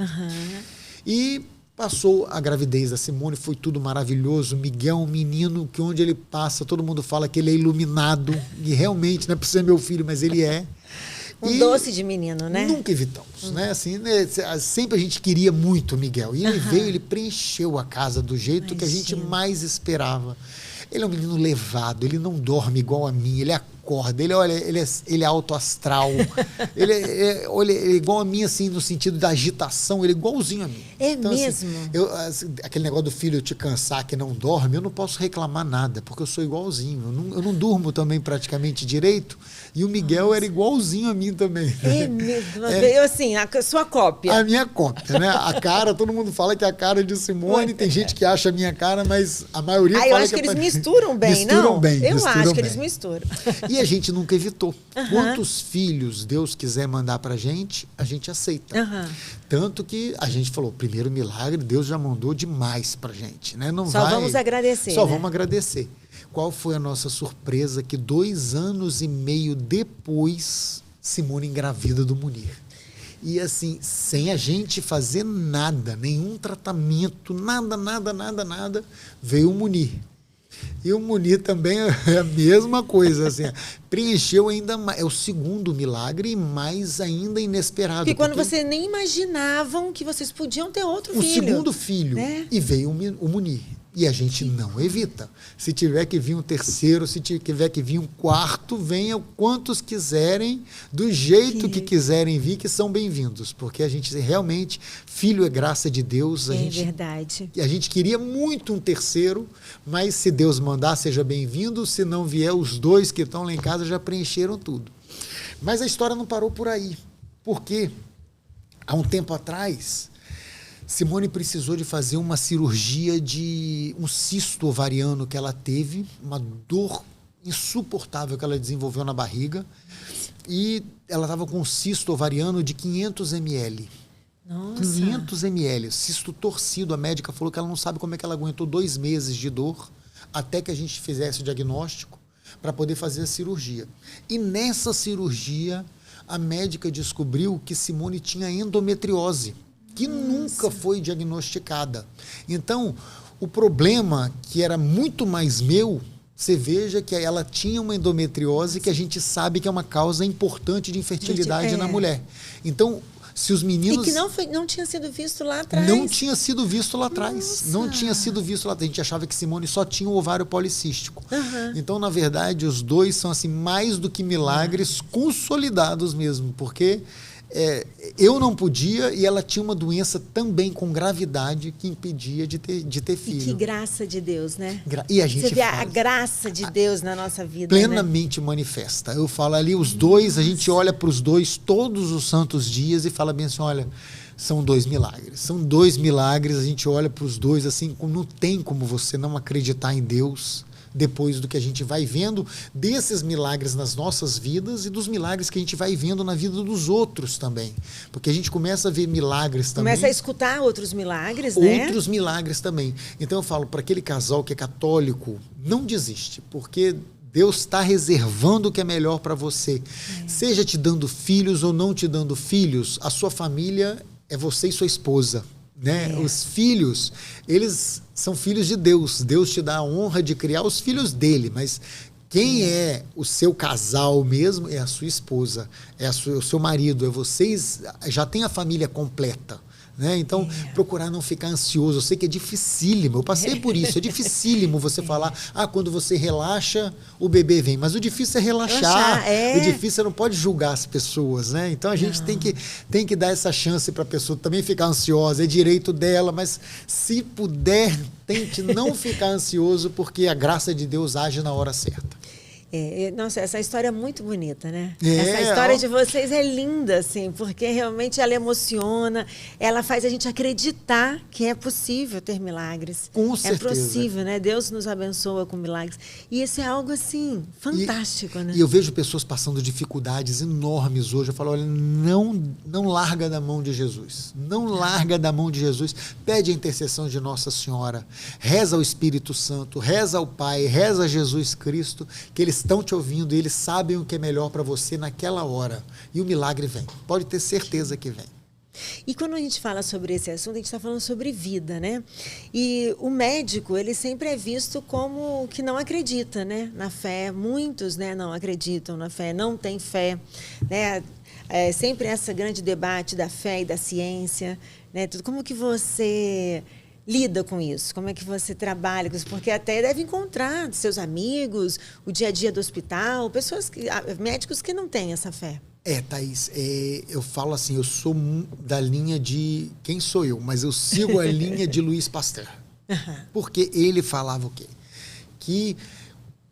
E passou a gravidez da Simone, foi tudo maravilhoso. Miguel é um menino que onde ele passa, todo mundo fala que ele é iluminado, e realmente, não é por ser meu filho, mas ele é. Doce de menino, né? Nunca evitamos, né? Assim, né? Sempre a gente queria muito o Miguel. E ele veio, ele preencheu a casa do jeito que a gente mais esperava. Ele é um menino levado, ele não dorme igual a mim, ele acorda, ele é alto astral, ele é igual a mim, assim, no sentido da agitação, ele é igualzinho a mim. Então, mesmo? Assim, aquele negócio do filho te cansar que não dorme, eu não posso reclamar nada, porque eu sou igualzinho. Eu não durmo também praticamente direito, e o Miguel era igualzinho a mim também. É mesmo? Veio assim, a sua cópia. A minha cópia, né? A cara, todo mundo fala que é a cara de Simone, tem gente que acha a minha cara, mas a maioria fala eu acho que eles misturam bem, não? Eu acho que eles misturam. E a gente nunca evitou. Quantos filhos Deus quiser mandar pra gente, a gente aceita. Tanto que a gente falou, primeiro milagre, Deus já mandou demais pra gente, né? Vamos agradecer. Vamos agradecer. Qual foi a nossa surpresa? Que 2 anos e meio depois, Simone engravida do Munir. E assim, sem a gente fazer nada, nenhum tratamento, nada, veio o Munir. E o Munir também é a mesma coisa, assim, preencheu ainda mais, é o segundo milagre, mais ainda inesperado. Porque quando você nem imaginavam que vocês podiam ter outro filho. O segundo filho, né? E veio o Munir. E a gente não evita. Se tiver que vir um terceiro, se tiver que vir um quarto, venham quantos quiserem, do jeito que quiserem vir, que são bem-vindos. Porque a gente realmente, filho é graça de Deus. Verdade. A gente queria muito um terceiro, mas se Deus mandar, seja bem-vindo. Se não vier, os 2 que estão lá em casa já preencheram tudo. Mas a história não parou por aí. Porque há um tempo atrás, Simone precisou de fazer uma cirurgia de um cisto ovariano que ela teve, uma dor insuportável que ela desenvolveu na barriga, e ela estava com um cisto ovariano de 500 ml. Nossa. 500 ml, cisto torcido. A médica falou que ela não sabe como é que ela aguentou 2 meses de dor até que a gente fizesse o diagnóstico para poder fazer a cirurgia. E nessa cirurgia, a médica descobriu que Simone tinha endometriose, que nunca foi diagnosticada. Então, o problema, que era muito mais meu, você veja que ela tinha uma endometriose que a gente sabe que é uma causa importante de infertilidade na mulher. Então, se os meninos... E que não tinha sido visto lá atrás. Não tinha sido visto lá atrás. Não tinha sido visto lá atrás. A gente achava que Simone só tinha o ovário policístico. Então, na verdade, os 2 são assim, mais do que milagres consolidados mesmo, porque... eu não podia, e ela tinha uma doença também com gravidade que impedia de ter filho. E que graça de Deus, né? E a gente Você vê a graça de Deus na nossa vida, plenamente, né? Manifesta. Eu falo ali, os 2, a gente olha para os 2 todos os santos dias e fala bem assim, olha, são 2 milagres. São 2 milagres, a gente olha para os 2 assim, não tem como você não acreditar em Deus. depois do que a gente vai vendo desses milagres nas nossas vidas e dos milagres que a gente vai vendo na vida dos outros também. Porque a gente começa a ver milagres também. Começa a escutar outros milagres, né? Outros milagres também. Então eu falo para aquele casal que é católico, não desiste, porque Deus está reservando o que é melhor para você. Seja te dando filhos ou não te dando filhos, a sua família é você e sua esposa. Né? Os filhos, eles são filhos de Deus. Deus te dá a honra de criar os filhos dele, mas quem é o seu casal mesmo é a sua esposa, o seu marido, é vocês, já tem a família completa. Né? Então, procurar não ficar ansioso. Eu sei que é dificílimo, eu passei por isso, é dificílimo você falar, quando você relaxa, o bebê vem. Mas o difícil é relaxar. O difícil é não pode julgar as pessoas. Né? Então, a gente tem que dar essa chance para a pessoa também ficar ansiosa, é direito dela, mas se puder, tente não ficar ansioso, porque a graça de Deus age na hora certa. Nossa, essa história é muito bonita, né? Essa história de vocês é linda, assim, porque realmente ela emociona, ela faz a gente acreditar que é possível ter milagres. Com certeza. É possível, né? Deus nos abençoa com milagres. E isso é algo, assim, fantástico, né? E eu vejo pessoas passando dificuldades enormes hoje. Eu falo, olha, não larga da mão de Jesus. Não larga da mão de Jesus. Pede a intercessão de Nossa Senhora. Reza ao Espírito Santo, reza ao Pai, reza a Jesus Cristo, que eles estão te ouvindo e eles sabem o que é melhor para você naquela hora. E o milagre vem. Pode ter certeza que vem. E quando a gente fala sobre esse assunto, a gente está falando sobre vida, né? E o médico, ele sempre é visto como que não acredita, né, na fé. Muitos, né, não acreditam na fé, não têm fé, né? É sempre esse grande debate da fé e da ciência, né? Como que você lida com isso? Como é que você trabalha com isso? Porque até deve encontrar seus amigos, o dia a dia do hospital, médicos que não têm essa fé. Thaís, eu falo assim, eu sou da linha de... Quem sou eu? Mas eu sigo a linha de Louis Pasteur. Porque ele falava o quê? Que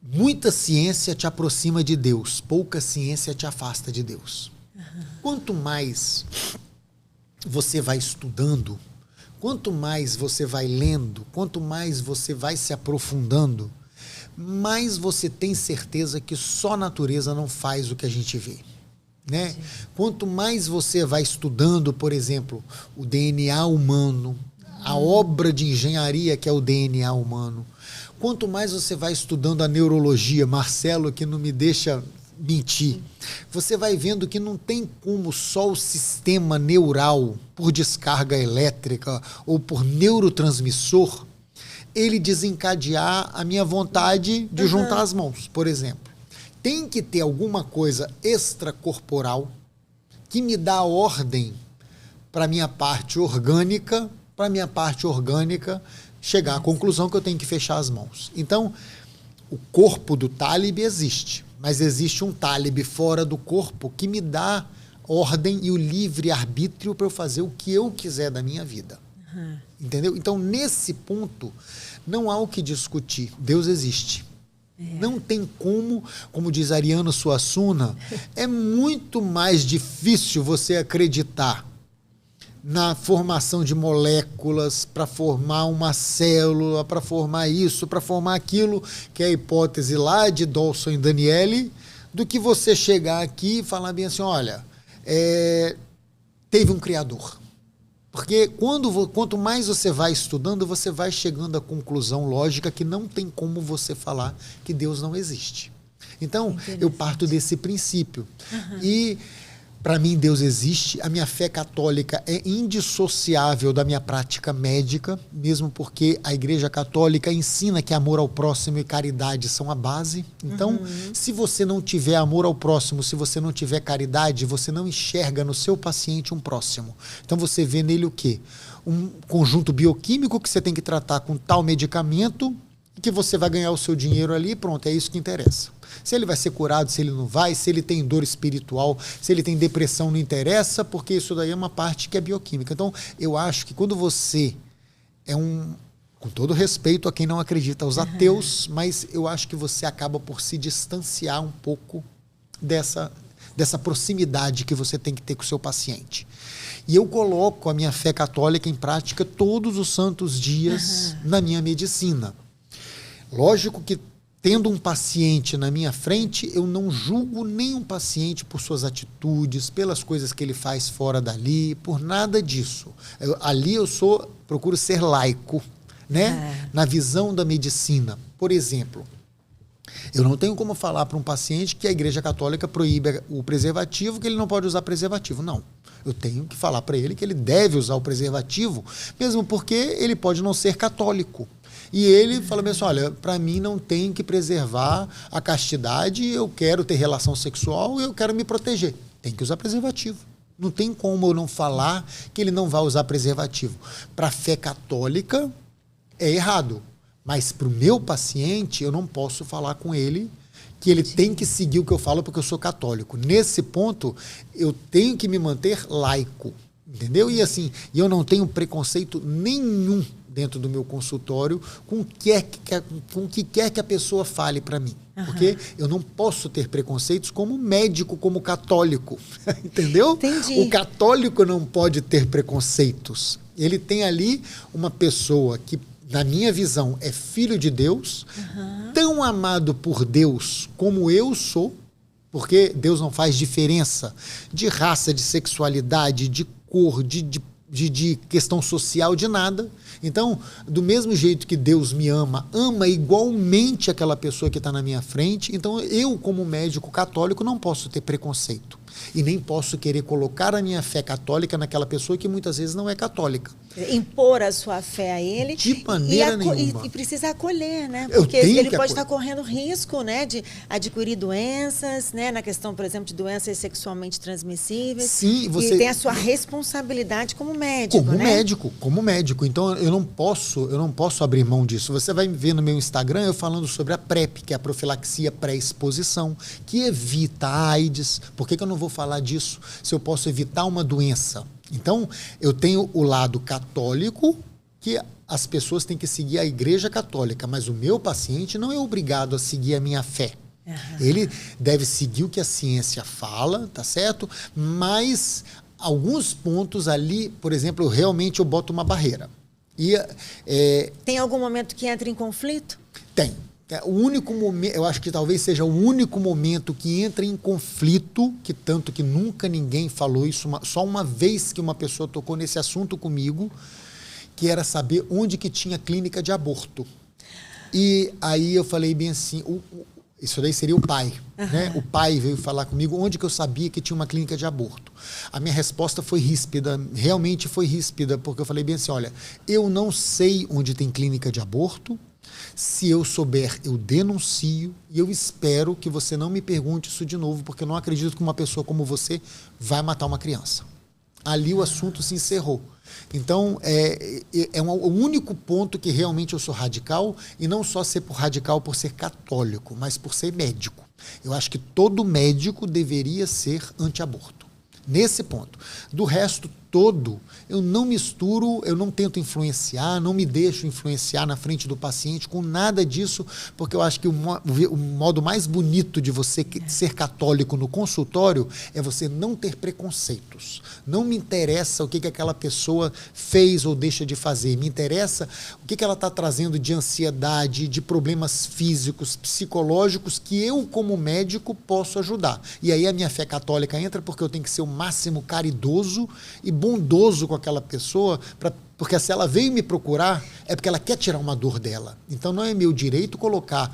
muita ciência te aproxima de Deus, pouca ciência te afasta de Deus. Quanto mais você vai estudando, quanto mais você vai lendo, quanto mais você vai se aprofundando, mais você tem certeza que só a natureza não faz o que a gente vê. Né? Quanto mais você vai estudando, por exemplo, o DNA humano, a obra de engenharia que é o DNA humano, quanto mais você vai estudando a neurologia, Marcelo, que não me deixa mentir, você vai vendo que não tem como só o sistema neural, por descarga elétrica ou por neurotransmissor, ele desencadear a minha vontade de juntar as mãos, por exemplo. Tem que ter alguma coisa extracorporal que me dá ordem para a minha parte orgânica, chegar à conclusão que eu tenho que fechar as mãos. Então, o corpo do Talib existe, mas existe um Talib fora do corpo que me dá ordem e o livre-arbítrio para eu fazer o que eu quiser da minha vida. Entendeu? Então, nesse ponto, não há o que discutir. Deus existe. Não tem como diz Ariano Suassuna, é muito mais difícil você acreditar na formação de moléculas para formar uma célula, para formar isso, para formar aquilo, que é a hipótese lá de Dawson e Daniele, do que você chegar aqui e falar bem assim, olha, teve um criador. Porque quanto mais você vai estudando, você vai chegando à conclusão lógica que não tem como você falar que Deus não existe. Então, eu parto desse princípio. E, para mim, Deus existe. A minha fé católica é indissociável da minha prática médica, mesmo porque a Igreja Católica ensina que amor ao próximo e caridade são a base. Então, se você não tiver amor ao próximo, se você não tiver caridade, você não enxerga no seu paciente um próximo. Então, você vê nele o quê? Um conjunto bioquímico que você tem que tratar com tal medicamento e que você vai ganhar o seu dinheiro ali, pronto, é isso que interessa. Se ele vai ser curado, se ele não vai, se ele tem dor espiritual, se ele tem depressão, não interessa, porque isso daí é uma parte que é bioquímica. Então, eu acho que quando você com todo respeito a quem não acredita, aos ateus, mas eu acho que você acaba por se distanciar um pouco dessa proximidade que você tem que ter com o seu paciente. E eu coloco a minha fé católica em prática todos os santos dias na minha medicina. Lógico que tendo um paciente na minha frente, eu não julgo nenhum paciente por suas atitudes, pelas coisas que ele faz fora dali, por nada disso. Ali eu procuro ser laico, né? Na visão da medicina. Por exemplo, eu não tenho como falar para um paciente que a Igreja Católica proíbe o preservativo, que ele não pode usar preservativo. Não. Eu tenho que falar para ele que ele deve usar o preservativo, mesmo porque ele pode não ser católico. E ele fala assim, olha, para mim não tem que preservar a castidade, eu quero ter relação sexual, eu quero me proteger. Tem que usar preservativo. Não tem como eu não falar que ele não vai usar preservativo. Para a fé católica é errado, mas para o meu paciente eu não posso falar com ele que ele tem que seguir o que eu falo porque eu sou católico. Nesse ponto, eu tenho que me manter laico, entendeu? E assim, eu não tenho preconceito nenhum dentro do meu consultório com o que quer que a pessoa fale para mim. Porque eu não posso ter preconceitos como médico, como católico. Entendeu? Entendi. O católico não pode ter preconceitos. Ele tem ali uma pessoa que, na minha visão, é filho de Deus, tão amado por Deus como eu sou, porque Deus não faz diferença de raça, de sexualidade, de cor, de questão social, de nada. Então, do mesmo jeito que Deus me ama igualmente aquela pessoa que está na minha frente. Então, eu, como médico católico, não posso ter preconceito. E nem posso querer colocar a minha fé católica naquela pessoa que muitas vezes não é católica. Impor a sua fé a ele. De maneira nenhuma. E precisa acolher, né? Porque ele pode estar correndo risco, né, de adquirir doenças, né, na questão, por exemplo, de doenças sexualmente transmissíveis. Sim, você... E tem a sua responsabilidade como médico, Como médico. Então, eu não posso abrir mão disso. Você vai me ver no meu Instagram eu falando sobre a PrEP, que é a profilaxia pré-exposição, que evita a AIDS. Por que eu não vou falar disso se eu posso evitar uma doença? Então, eu tenho o lado católico, que as pessoas têm que seguir a Igreja Católica, mas o meu paciente não é obrigado a seguir a minha fé. Ele deve seguir o que a ciência fala, tá certo? Mas alguns pontos ali, por exemplo, eu boto uma barreira. Tem algum momento que entra em conflito? Tem. O único momento, eu acho que talvez seja o único momento que entra em conflito, que tanto que nunca ninguém falou isso, só uma vez que uma pessoa tocou nesse assunto comigo, que era saber onde que tinha clínica de aborto. E aí eu falei bem assim, isso daí seria o pai, né? O pai veio falar comigo onde que eu sabia que tinha uma clínica de aborto. A minha resposta foi ríspida, realmente foi ríspida, porque eu falei bem assim, olha, eu não sei onde tem clínica de aborto. Se eu souber, eu denuncio e eu espero que você não me pergunte isso de novo, porque eu não acredito que uma pessoa como você vai matar uma criança. Ali o assunto se encerrou. Então, o único ponto que realmente eu sou radical, e não só ser radical por ser católico, mas por ser médico. Eu acho que todo médico deveria ser anti-aborto. Nesse ponto. Do resto todo, eu não misturo, eu não tento influenciar, não me deixo influenciar na frente do paciente com nada disso, porque eu acho que o modo mais bonito de você ser católico no consultório é você não ter preconceitos. Não me interessa o que aquela pessoa fez ou deixa de fazer, me interessa o que ela está trazendo de ansiedade, de problemas físicos, psicológicos, que eu, como médico, posso ajudar. E aí a minha fé católica entra porque eu tenho que ser o máximo caridoso e bondoso com aquela pessoa, porque se ela veio me procurar, é porque ela quer tirar uma dor dela. Então não é meu direito colocar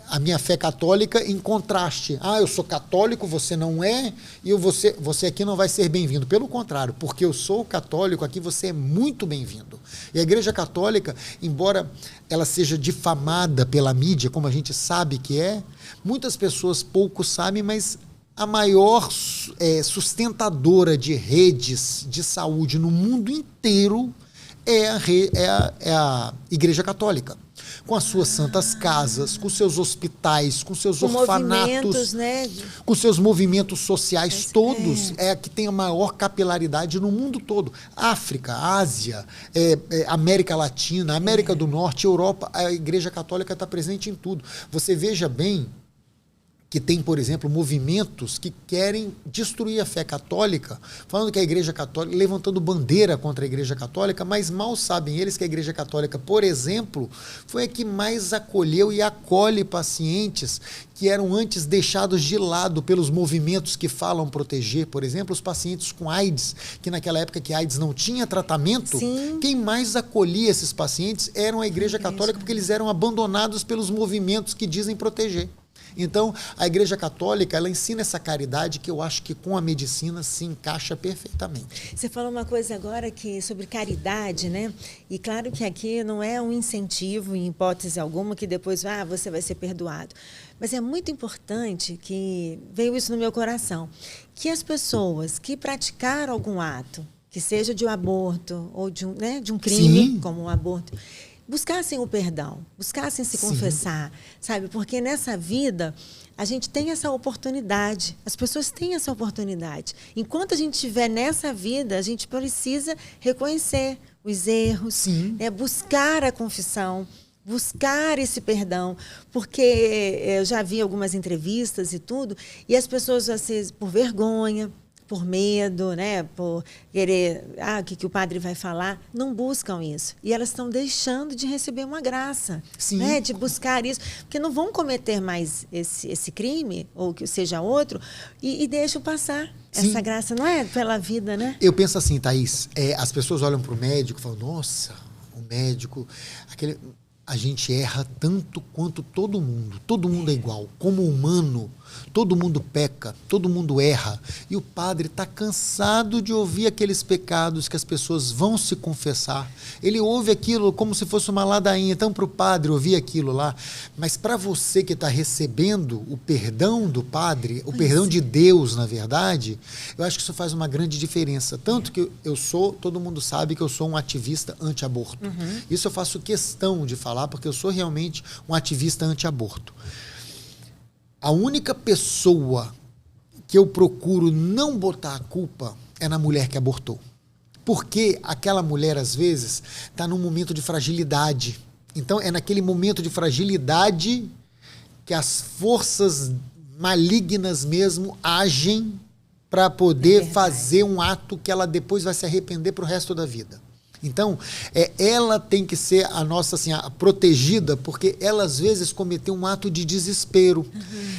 a minha fé católica em contraste. Eu sou católico, você não é, e você aqui não vai ser bem-vindo. Pelo contrário, porque eu sou católico, aqui você é muito bem-vindo. E a Igreja Católica, embora ela seja difamada pela mídia, como a gente sabe que muitas pessoas pouco sabem, mas a maior sustentadora de redes de saúde no mundo inteiro é a Igreja Católica. Com as suas santas casas, com seus hospitais, com seus orfanatos, né? Com seus movimentos sociais todos, é a que tem a maior capilaridade no mundo todo. África, Ásia, América Latina, América do Norte, Europa, a Igreja Católica está presente em tudo. Você veja bem que tem, por exemplo, movimentos que querem destruir a fé católica, falando que a Igreja Católica, levantando bandeira contra a Igreja Católica, mas mal sabem eles que a Igreja Católica, por exemplo, foi a que mais acolheu e acolhe pacientes que eram antes deixados de lado pelos movimentos que falam proteger, por exemplo, os pacientes com AIDS, que naquela época que AIDS não tinha tratamento, Sim. Quem mais acolhia esses pacientes eram a Igreja Católica, porque eles eram abandonados pelos movimentos que dizem proteger. Então, a Igreja Católica, ela ensina essa caridade que eu acho que com a medicina se encaixa perfeitamente. Você falou uma coisa agora sobre caridade, né? E claro que aqui não é um incentivo, em hipótese alguma, que depois você vai ser perdoado. Mas é muito importante que veio isso no meu coração, que as pessoas que praticaram algum ato, que seja de um aborto ou de um crime, Sim. como um aborto, buscassem o perdão, buscassem se confessar, sabe? Porque nessa vida a gente tem essa oportunidade, as pessoas têm essa oportunidade. Enquanto a gente estiver nessa vida, a gente precisa reconhecer os erros, né? Buscar a confissão, buscar esse perdão, porque eu já vi algumas entrevistas e tudo, e as pessoas, às vezes, por vergonha, por medo, né, por querer, o que o padre vai falar, não buscam isso. E elas estão deixando de receber uma graça, né, de buscar isso, porque não vão cometer mais esse crime, ou que seja outro, e deixam passar essa graça, não é pela vida, né? Eu penso assim, Thaís, as pessoas olham para o médico e falam, nossa, o médico, a gente erra tanto quanto todo mundo é igual, como humano, todo mundo peca, todo mundo erra, e o padre está cansado de ouvir aqueles pecados que as pessoas vão se confessar, ele ouve aquilo como se fosse uma ladainha, então para o padre ouvir aquilo lá, mas para você que está recebendo o perdão do padre, o perdão de Deus, na verdade, eu acho que isso faz uma grande diferença, tanto que todo mundo sabe que eu sou um ativista anti-aborto, isso eu faço questão de falar, porque eu sou realmente um ativista anti-aborto. A única pessoa que eu procuro não botar a culpa é na mulher que abortou. Porque aquela mulher, às vezes, está num momento de fragilidade. Então, é naquele momento de fragilidade que as forças malignas mesmo agem para poder fazer um ato que ela depois vai se arrepender para o resto da vida. Então, ela tem que ser a nossa, assim, a protegida, porque ela, às vezes, cometeu um ato de desespero.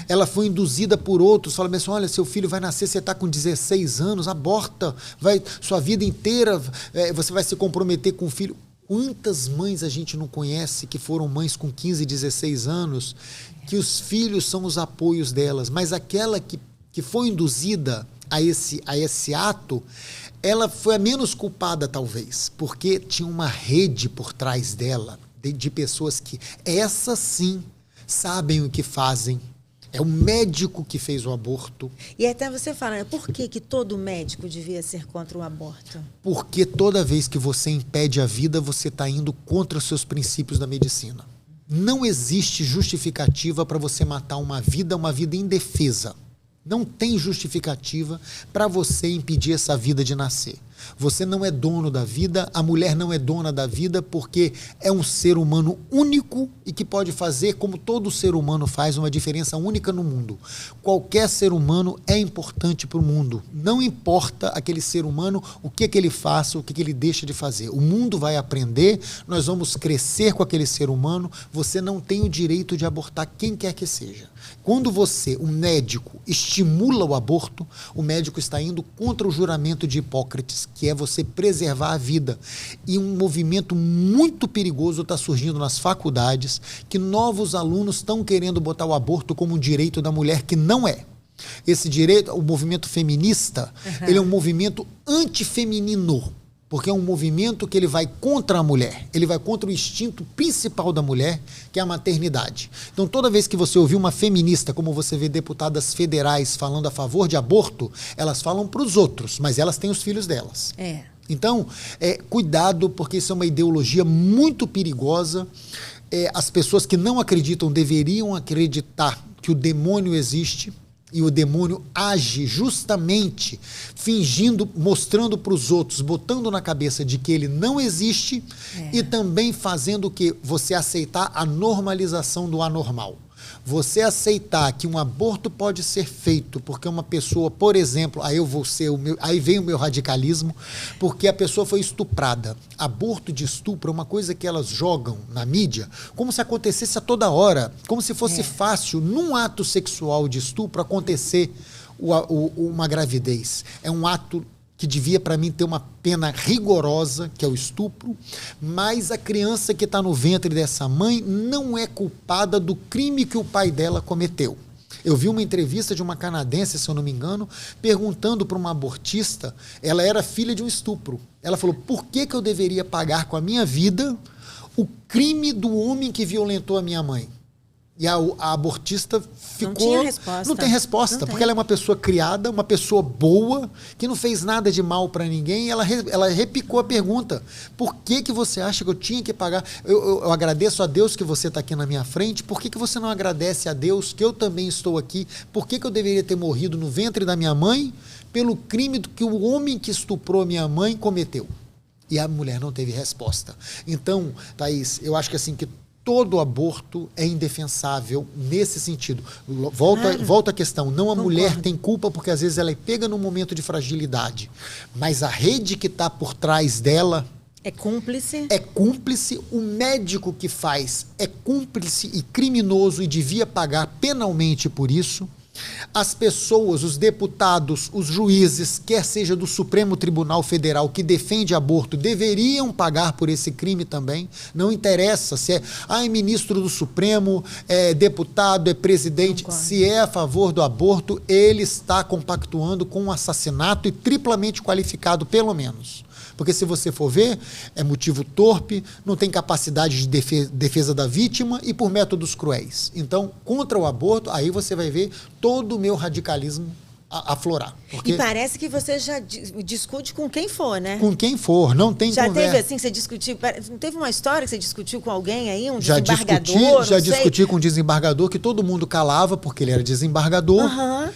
Ela foi induzida por outros, fala assim, olha, seu filho vai nascer, você está com 16 anos, aborta, sua vida inteira, você vai se comprometer com o filho. Quantas mães a gente não conhece que foram mães com 15, 16 anos, que os filhos são os apoios delas, mas aquela que foi induzida a esse ato, ela foi a menos culpada, talvez, porque tinha uma rede por trás dela, de pessoas que, essas sim, sabem o que fazem. É o médico que fez o aborto. E até você fala, por que todo médico devia ser contra o aborto? Porque toda vez que você impede a vida, você está indo contra os seus princípios da medicina. Não existe justificativa para você matar uma vida indefesa. Não tem justificativa para você impedir essa vida de nascer. Você não é dono da vida, a mulher não é dona da vida, porque é um ser humano único e que pode fazer, como todo ser humano faz, uma diferença única no mundo. Qualquer ser humano é importante para o mundo. Não importa aquele ser humano, o que ele faça, o que ele deixa de fazer. O mundo vai aprender, nós vamos crescer com aquele ser humano, você não tem o direito de abortar quem quer que seja. Quando você, um médico, estimula o aborto, o médico está indo contra o juramento de Hipócrates, que é você preservar a vida. E um movimento muito perigoso está surgindo nas faculdades, que novos alunos estão querendo botar o aborto como um direito da mulher, que não é. Esse direito, o movimento feminista, ele é um movimento antifeminino, porque é um movimento que ele vai contra a mulher, ele vai contra o instinto principal da mulher, que é a maternidade. Então, toda vez que você ouvir uma feminista, como você vê deputadas federais falando a favor de aborto, elas falam para os outros, mas elas têm os filhos delas. Então, cuidado, porque isso é uma ideologia muito perigosa. As pessoas que não acreditam deveriam acreditar que o demônio existe, e o demônio age justamente fingindo, mostrando para os outros, botando na cabeça de que ele não existe e também fazendo o que? Você aceitar a normalização do anormal. Você aceitar que um aborto pode ser feito porque uma pessoa, por exemplo, aí vem o meu radicalismo, porque a pessoa foi estuprada. Aborto de estupro é uma coisa que elas jogam na mídia como se acontecesse a toda hora, como se fosse fácil, num ato sexual de estupro, acontecer uma gravidez. É um ato que devia, para mim, ter uma pena rigorosa, que é o estupro, mas a criança que está no ventre dessa mãe não é culpada do crime que o pai dela cometeu. Eu vi uma entrevista de uma canadense, se eu não me engano, perguntando para uma abortista, ela era filha de um estupro. Ela falou, por que eu deveria pagar com a minha vida o crime do homem que violentou a minha mãe? E a abortista ficou... Não tinha resposta. Não tem resposta, porque ela é uma pessoa criada, uma pessoa boa, que não fez nada de mal para ninguém, e ela repicou a pergunta. Por que você acha que eu tinha que pagar? Eu agradeço a Deus que você está aqui na minha frente, por que você não agradece a Deus que eu também estou aqui? Por que eu deveria ter morrido no ventre da minha mãe pelo crime que o homem que estuprou a minha mãe cometeu? E a mulher não teve resposta. Então, Thaís, eu acho que assim, que todo aborto é indefensável nesse sentido. Volta à questão, não a mulher tem culpa porque às vezes ela é pega num momento de fragilidade, mas a rede que está por trás dela é cúmplice. É cúmplice, o médico que faz é cúmplice e criminoso e devia pagar penalmente por isso. As pessoas, os deputados, os juízes, quer seja do Supremo Tribunal Federal que defende aborto, deveriam pagar por esse crime também. Não interessa se é ministro do Supremo, é deputado, é presidente. Concordo. Se é a favor do aborto, ele está compactuando com um assassinato e triplamente qualificado, pelo menos. Porque se você for ver, é motivo torpe, não tem capacidade de defesa da vítima e por métodos cruéis. Então, contra o aborto, aí você vai ver todo o meu radicalismo aflorar. E parece que você já discute com quem for, né? Com quem for, não tem conversa. Já teve assim, você discutiu, não teve uma história que você discutiu com alguém aí, um desembargador? Já discuti com um desembargador que todo mundo calava, porque ele era desembargador.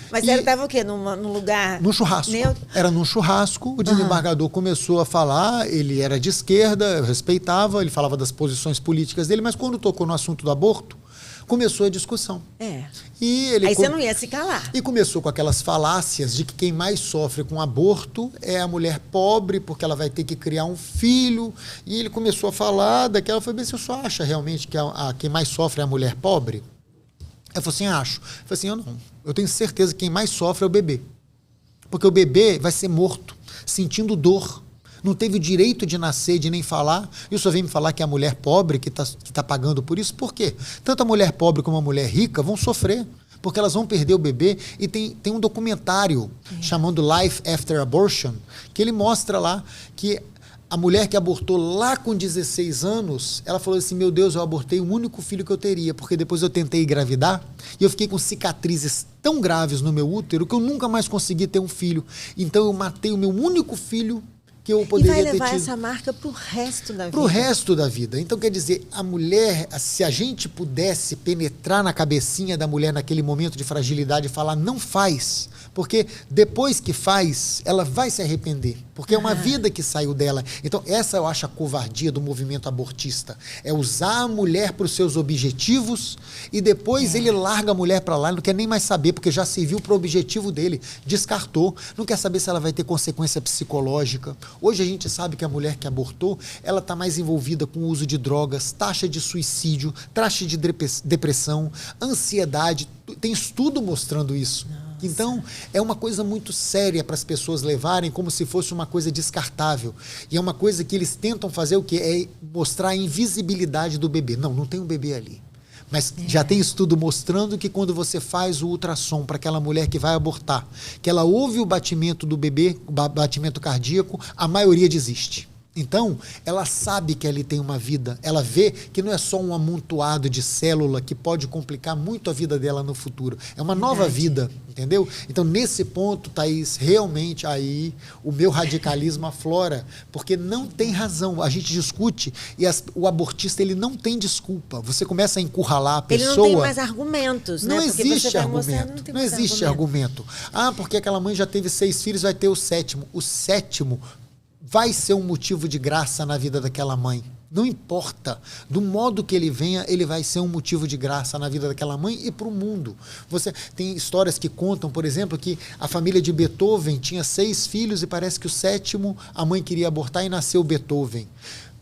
Mas ele estava o quê? Num lugar... Num churrasco. Era num churrasco, o desembargador começou a falar, ele era de esquerda, eu respeitava, ele falava das posições políticas dele, mas quando tocou no assunto do aborto, começou a discussão. Aí você não ia se calar. E começou com aquelas falácias de que quem mais sofre com aborto é a mulher pobre, porque ela vai ter que criar um filho. E ele começou a falar daquela... Eu falei, você só acha realmente que quem mais sofre é a mulher pobre? Eu falei assim, acho. Eu falei assim, eu não. Eu tenho certeza que quem mais sofre é o bebê. Porque o bebê vai ser morto, sentindo dor. Não teve o direito de nascer, de nem falar. E o senhor vem me falar que é a mulher pobre que tá pagando por isso? Por quê? Tanto a mulher pobre como a mulher rica vão sofrer, porque elas vão perder o bebê. E tem um documentário chamado Life After Abortion, que ele mostra lá que a mulher que abortou lá com 16 anos, ela falou assim, meu Deus, eu abortei o único filho que eu teria, porque depois eu tentei engravidar e eu fiquei com cicatrizes tão graves no meu útero que eu nunca mais consegui ter um filho. Então eu matei o meu único filho que eu poderia ter tido. E vai levar essa marca para o resto da vida. Para o resto da vida. Então, quer dizer, a mulher, se a gente pudesse penetrar na cabecinha da mulher naquele momento de fragilidade e falar, não faz, porque depois que faz, ela vai se arrepender, porque é uma vida que saiu dela. Então, essa eu acho a covardia do movimento abortista. É usar a mulher para os seus objetivos e depois ele larga a mulher para lá, não quer nem mais saber, porque já serviu para o objetivo dele, descartou, não quer saber se ela vai ter consequência psicológica. Hoje a gente sabe que a mulher que abortou, ela está mais envolvida com o uso de drogas, taxa de suicídio, taxa de depressão, ansiedade. Tem estudo mostrando isso. Nossa. Então, é uma coisa muito séria para as pessoas levarem como se fosse uma coisa descartável. E é uma coisa que eles tentam fazer o quê? É mostrar a invisibilidade do bebê. Não tem um bebê ali. Mas já tem estudo mostrando que quando você faz o ultrassom para aquela mulher que vai abortar, que ela ouve o batimento do bebê, o batimento cardíaco, a maioria desiste. Então, ela sabe que ali tem uma vida, ela vê que não é só um amontoado de célula que pode complicar muito a vida dela no futuro. É uma nova vida, entendeu? Então, nesse ponto, Thaís, realmente aí o meu radicalismo aflora, porque não tem razão. A gente discute e o abortista, ele não tem desculpa. Você começa a encurralar a pessoa... Ele não tem mais argumentos, né? Não existe argumento. Não existe argumento. Ah, porque aquela mãe já teve 6 filhos, vai ter o 7º. O 7º vai ser um motivo de graça na vida daquela mãe. Não importa. Do modo que ele venha, ele vai ser um motivo de graça na vida daquela mãe e para o mundo. Você tem histórias que contam, por exemplo, que a família de Beethoven tinha 6 filhos e parece que o 7º a mãe queria abortar e nasceu Beethoven.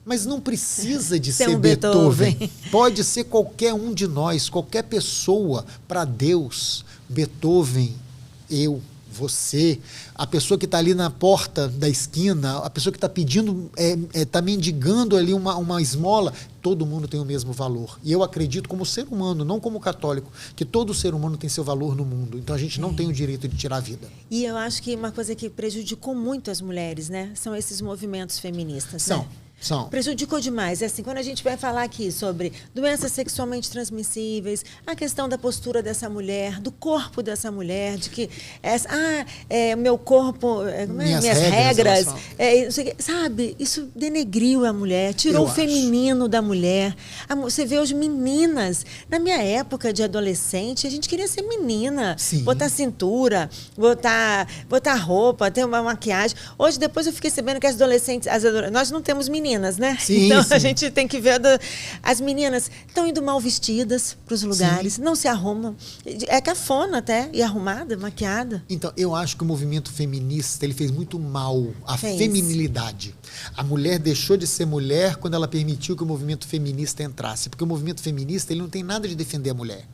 Mas não precisa de ser Beethoven. Pode ser qualquer um de nós, qualquer pessoa. Para Deus, Beethoven, eu, você, a pessoa que está ali na porta da esquina, a pessoa que está pedindo, está mendigando ali uma esmola, todo mundo tem o mesmo valor. E eu acredito como ser humano, não como católico, que todo ser humano tem seu valor no mundo. Então a gente não tem o direito de tirar a vida. E eu acho que uma coisa que prejudicou muito as mulheres, né, são esses movimentos feministas. São. Né? São. Prejudicou demais. É assim, quando a gente vai falar aqui sobre doenças sexualmente transmissíveis, a questão da postura dessa mulher, do corpo dessa mulher, de que o meu corpo, minhas regras, sabe? Isso denegriu a mulher, tirou o feminino da mulher. Você vê hoje meninas. Na minha época de adolescente, a gente queria ser menina, Sim. botar cintura, botar roupa, ter uma maquiagem. Hoje, depois eu fiquei sabendo que as adolescentes, nós não temos meninas, né? Sim, então sim. a gente tem que ver as meninas estão indo mal vestidas para os lugares, sim. Não se arrumam, é cafona até, e arrumada, maquiada. Então eu acho que o movimento feminista ele fez muito mal à feminilidade. A mulher deixou de ser mulher quando ela permitiu que o movimento feminista entrasse, porque o movimento feminista ele não tem nada de defender a mulher.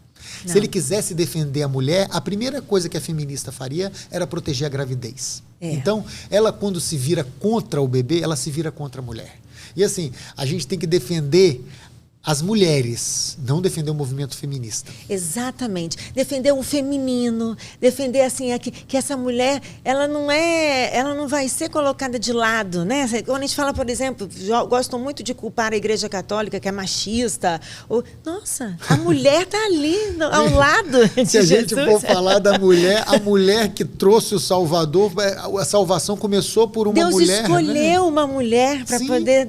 Não. Se ele quisesse defender a mulher, a primeira coisa que a feminista faria era proteger a gravidez. Então, ela quando se vira contra o bebê, ela se vira contra a mulher. E assim, a gente tem que defender as mulheres, não defender o movimento feminista. Exatamente. Defender o feminino, defender assim que essa mulher, ela não vai ser colocada de lado, né? Quando a gente fala, por exemplo, gostam muito de culpar a Igreja Católica, que é machista. Nossa, a mulher está ali ao lado de Se a gente Jesus. for falar da mulher, a mulher que trouxe o Salvador, a salvação começou por uma mulher. Deus escolheu, né? uma mulher para poder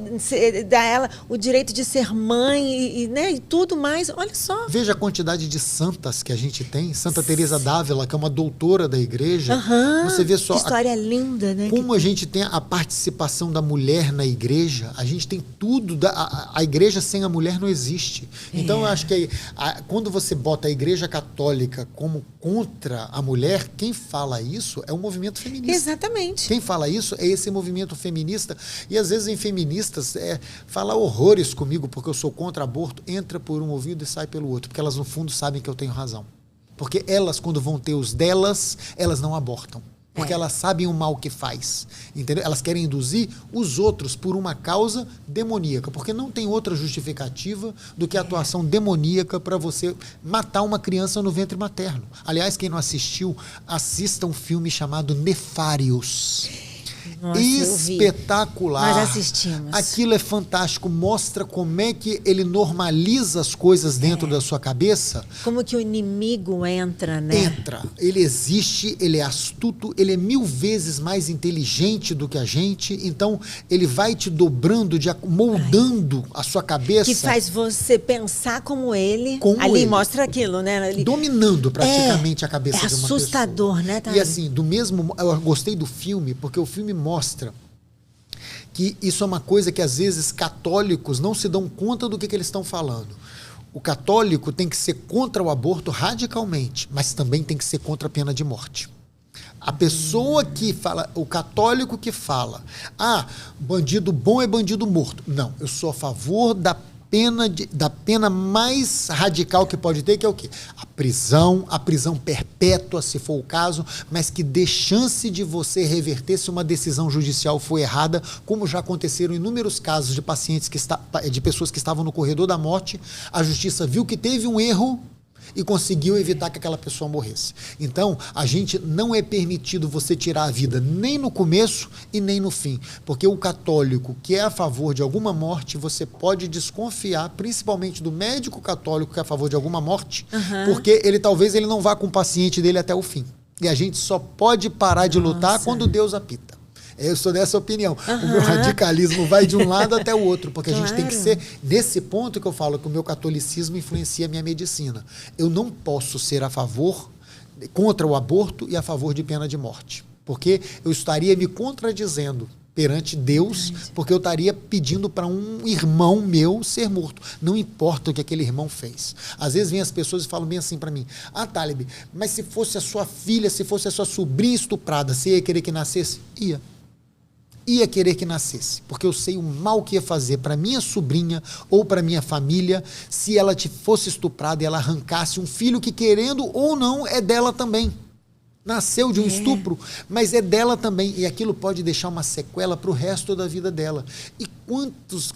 dar a ela o direito de ser mãe, né, e tudo mais. Olha só. Veja a quantidade de santas que a gente tem. Santa Teresa d'Ávila, que é uma doutora da igreja. Você vê só. Que história linda, né? Como a gente tem a participação da mulher na igreja, a gente tem tudo. A igreja sem a mulher não existe. Então, eu acho que quando você bota a Igreja Católica como contra a mulher, quem fala isso é o movimento feminista. Exatamente. Quem fala isso é esse movimento feminista. E às vezes em feministas fala horrores comigo porque eu sou contra aborto, entra por um ouvido e sai pelo outro, porque elas no fundo sabem que eu tenho razão. Porque elas, quando vão ter os delas, elas não abortam. Porque elas sabem o mal que faz. Entendeu? Elas querem induzir os outros por uma causa demoníaca, porque não tem outra justificativa do que a atuação demoníaca para você matar uma criança no ventre materno. Aliás, quem não assistiu, assista um filme chamado Nefários. Nossa, espetacular. Nós assistimos. Aquilo é fantástico, mostra como é que ele normaliza as coisas dentro da sua cabeça. Como que o inimigo entra, né? Entra. Ele existe, ele é astuto, ele é 1000 vezes mais inteligente do que a gente, então ele vai te dobrando, moldando a sua cabeça. Que faz você pensar como ele. Ali mostra aquilo, né? Dominando praticamente a cabeça de uma pessoa. É assustador, né? E assim, eu gostei do filme, porque o filme mostra que isso é uma coisa que às vezes católicos não se dão conta do que eles estão falando. O católico tem que ser contra o aborto radicalmente, mas também tem que ser contra a pena de morte. A pessoa que fala, o católico que fala, bandido bom é bandido morto. Não, eu sou a favor da pena mais radical que pode ter, que é o quê? A prisão perpétua, se for o caso, mas que dê chance de você reverter se uma decisão judicial foi errada, como já aconteceram inúmeros casos de pacientes de pessoas que estavam no corredor da morte, a justiça viu que teve um erro e conseguiu evitar que aquela pessoa morresse. Então, a gente não é permitido você tirar a vida nem no começo e nem no fim, porque o católico que é a favor de alguma morte, você pode desconfiar, principalmente do médico católico que é a favor de alguma morte, porque talvez ele não vá com o paciente dele até o fim. E a gente só pode parar de lutar quando Deus apita. Eu sou dessa opinião. O meu radicalismo vai de um lado até o outro, porque a gente tem que ser, nesse ponto que eu falo que o meu catolicismo influencia a minha medicina. Eu não posso ser contra o aborto e a favor de pena de morte, porque eu estaria me contradizendo. perante Deus, porque eu estaria pedindo para um irmão meu ser morto. Não importa o que aquele irmão fez. Às vezes vem as pessoas e falam bem assim para mim: ah, Talib, mas se fosse a sua filha, se fosse a sua sobrinha estuprada, você ia querer que nascesse? Ia querer que nascesse, porque eu sei o mal que ia fazer para minha sobrinha ou para minha família se ela fosse estuprada e ela arrancasse um filho que, querendo ou não, é dela também. Nasceu de um estupro, mas é dela também. E aquilo pode deixar uma sequela para o resto da vida dela. E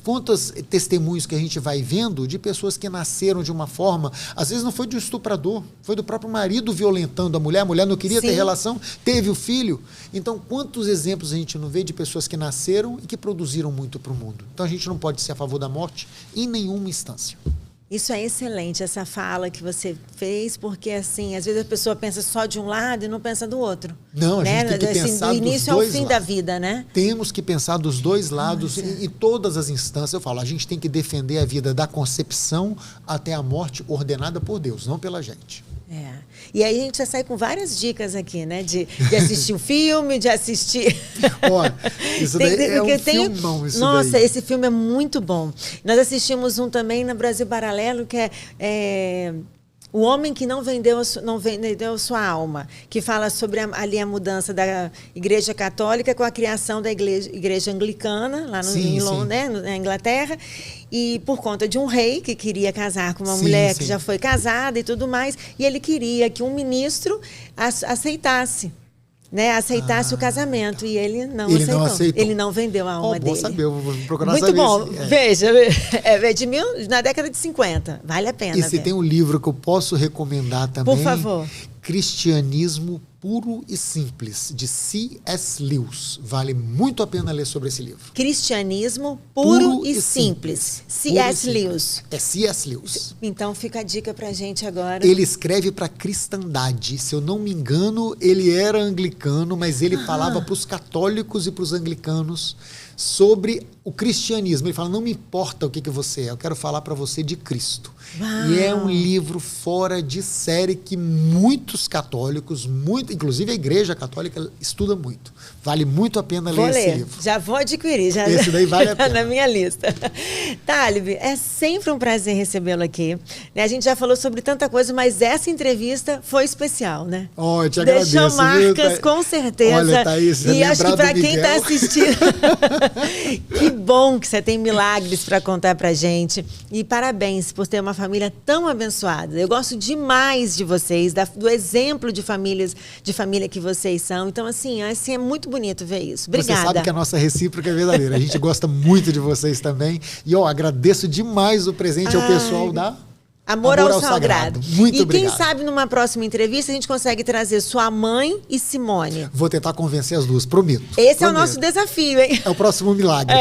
quantos testemunhos que a gente vai vendo de pessoas que nasceram de uma forma, às vezes não foi de um estuprador, foi do próprio marido violentando a mulher não queria ter relação, teve o filho. Então, quantos exemplos a gente não vê de pessoas que nasceram e que produziram muito para o mundo? Então, a gente não pode ser a favor da morte em nenhuma instância. Isso é excelente, essa fala que você fez, porque assim, às vezes a pessoa pensa só de um lado e não pensa do outro. Não, a gente tem que pensar dos dois lados. Do início ao fim da vida, né? Temos que pensar dos dois lados em todas as instâncias. Eu falo, a gente tem que defender a vida da concepção até a morte ordenada por Deus, não pela gente. E aí a gente já sai com várias dicas aqui, né? De assistir o filme, de assistir... Olha, isso daí é um filmão, isso daí. Nossa, esse filme é muito bom. Nós assistimos um também na Brasil Paralelo, que é O Homem que não vendeu sua alma, que fala sobre ali a mudança da Igreja Católica com a criação da Igreja Anglicana, lá na Inglaterra, e por conta de um rei que queria casar com uma mulher que já foi casada e tudo mais, e ele queria que um ministro aceitasse. Aceitasse o casamento, e ele não aceitou. Ele não vendeu a alma dele. Bom saber, eu vou procurar muito saber. Muito bom. Veja, na década de 50. Vale a pena. E se tem um livro que eu posso recomendar também. Por favor. Cristianismo Puro e Simples, de C.S. Lewis. Vale muito a pena ler sobre esse livro. Cristianismo Puro e Simples. C.S. Lewis. É C.S. Lewis. Então fica a dica pra gente agora. Ele escreve para a cristandade. Se eu não me engano, ele era anglicano, mas ele falava para os católicos e para os anglicanos sobre o cristianismo. Ele fala, não me importa o que você é, eu quero falar para você de Cristo. Uau. E é um livro fora de série que muitos católicos, inclusive a Igreja Católica, estuda muito. Vale muito a pena ler esse livro. Já vou adquirir. Esse daí vale a pena. Na minha lista. Talib, é sempre um prazer recebê-lo aqui. A gente já falou sobre tanta coisa, mas essa entrevista foi especial, né? Eu te agradeço. Deixou marcas, com certeza. Olha, Thaís, e acho que para quem está assistindo, que bom que você tem milagres para contar pra gente. E parabéns por ter uma família tão abençoada. Eu gosto demais de vocês, do exemplo de família que vocês são. Então, assim é muito bonito ver isso. Obrigada. Você sabe que a nossa recíproca é verdadeira. A gente gosta muito de vocês também. E agradeço demais o presente ao pessoal da Amor ao Sagrado. Muito obrigado. E quem sabe numa próxima entrevista a gente consegue trazer sua mãe e Simone. Vou tentar convencer as duas, prometo. Esse é o nosso desafio, hein? É o próximo milagre.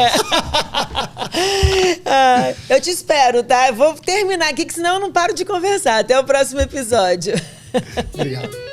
Eu te espero, tá? Eu vou terminar aqui, que senão eu não paro de conversar. Até o próximo episódio. Obrigado.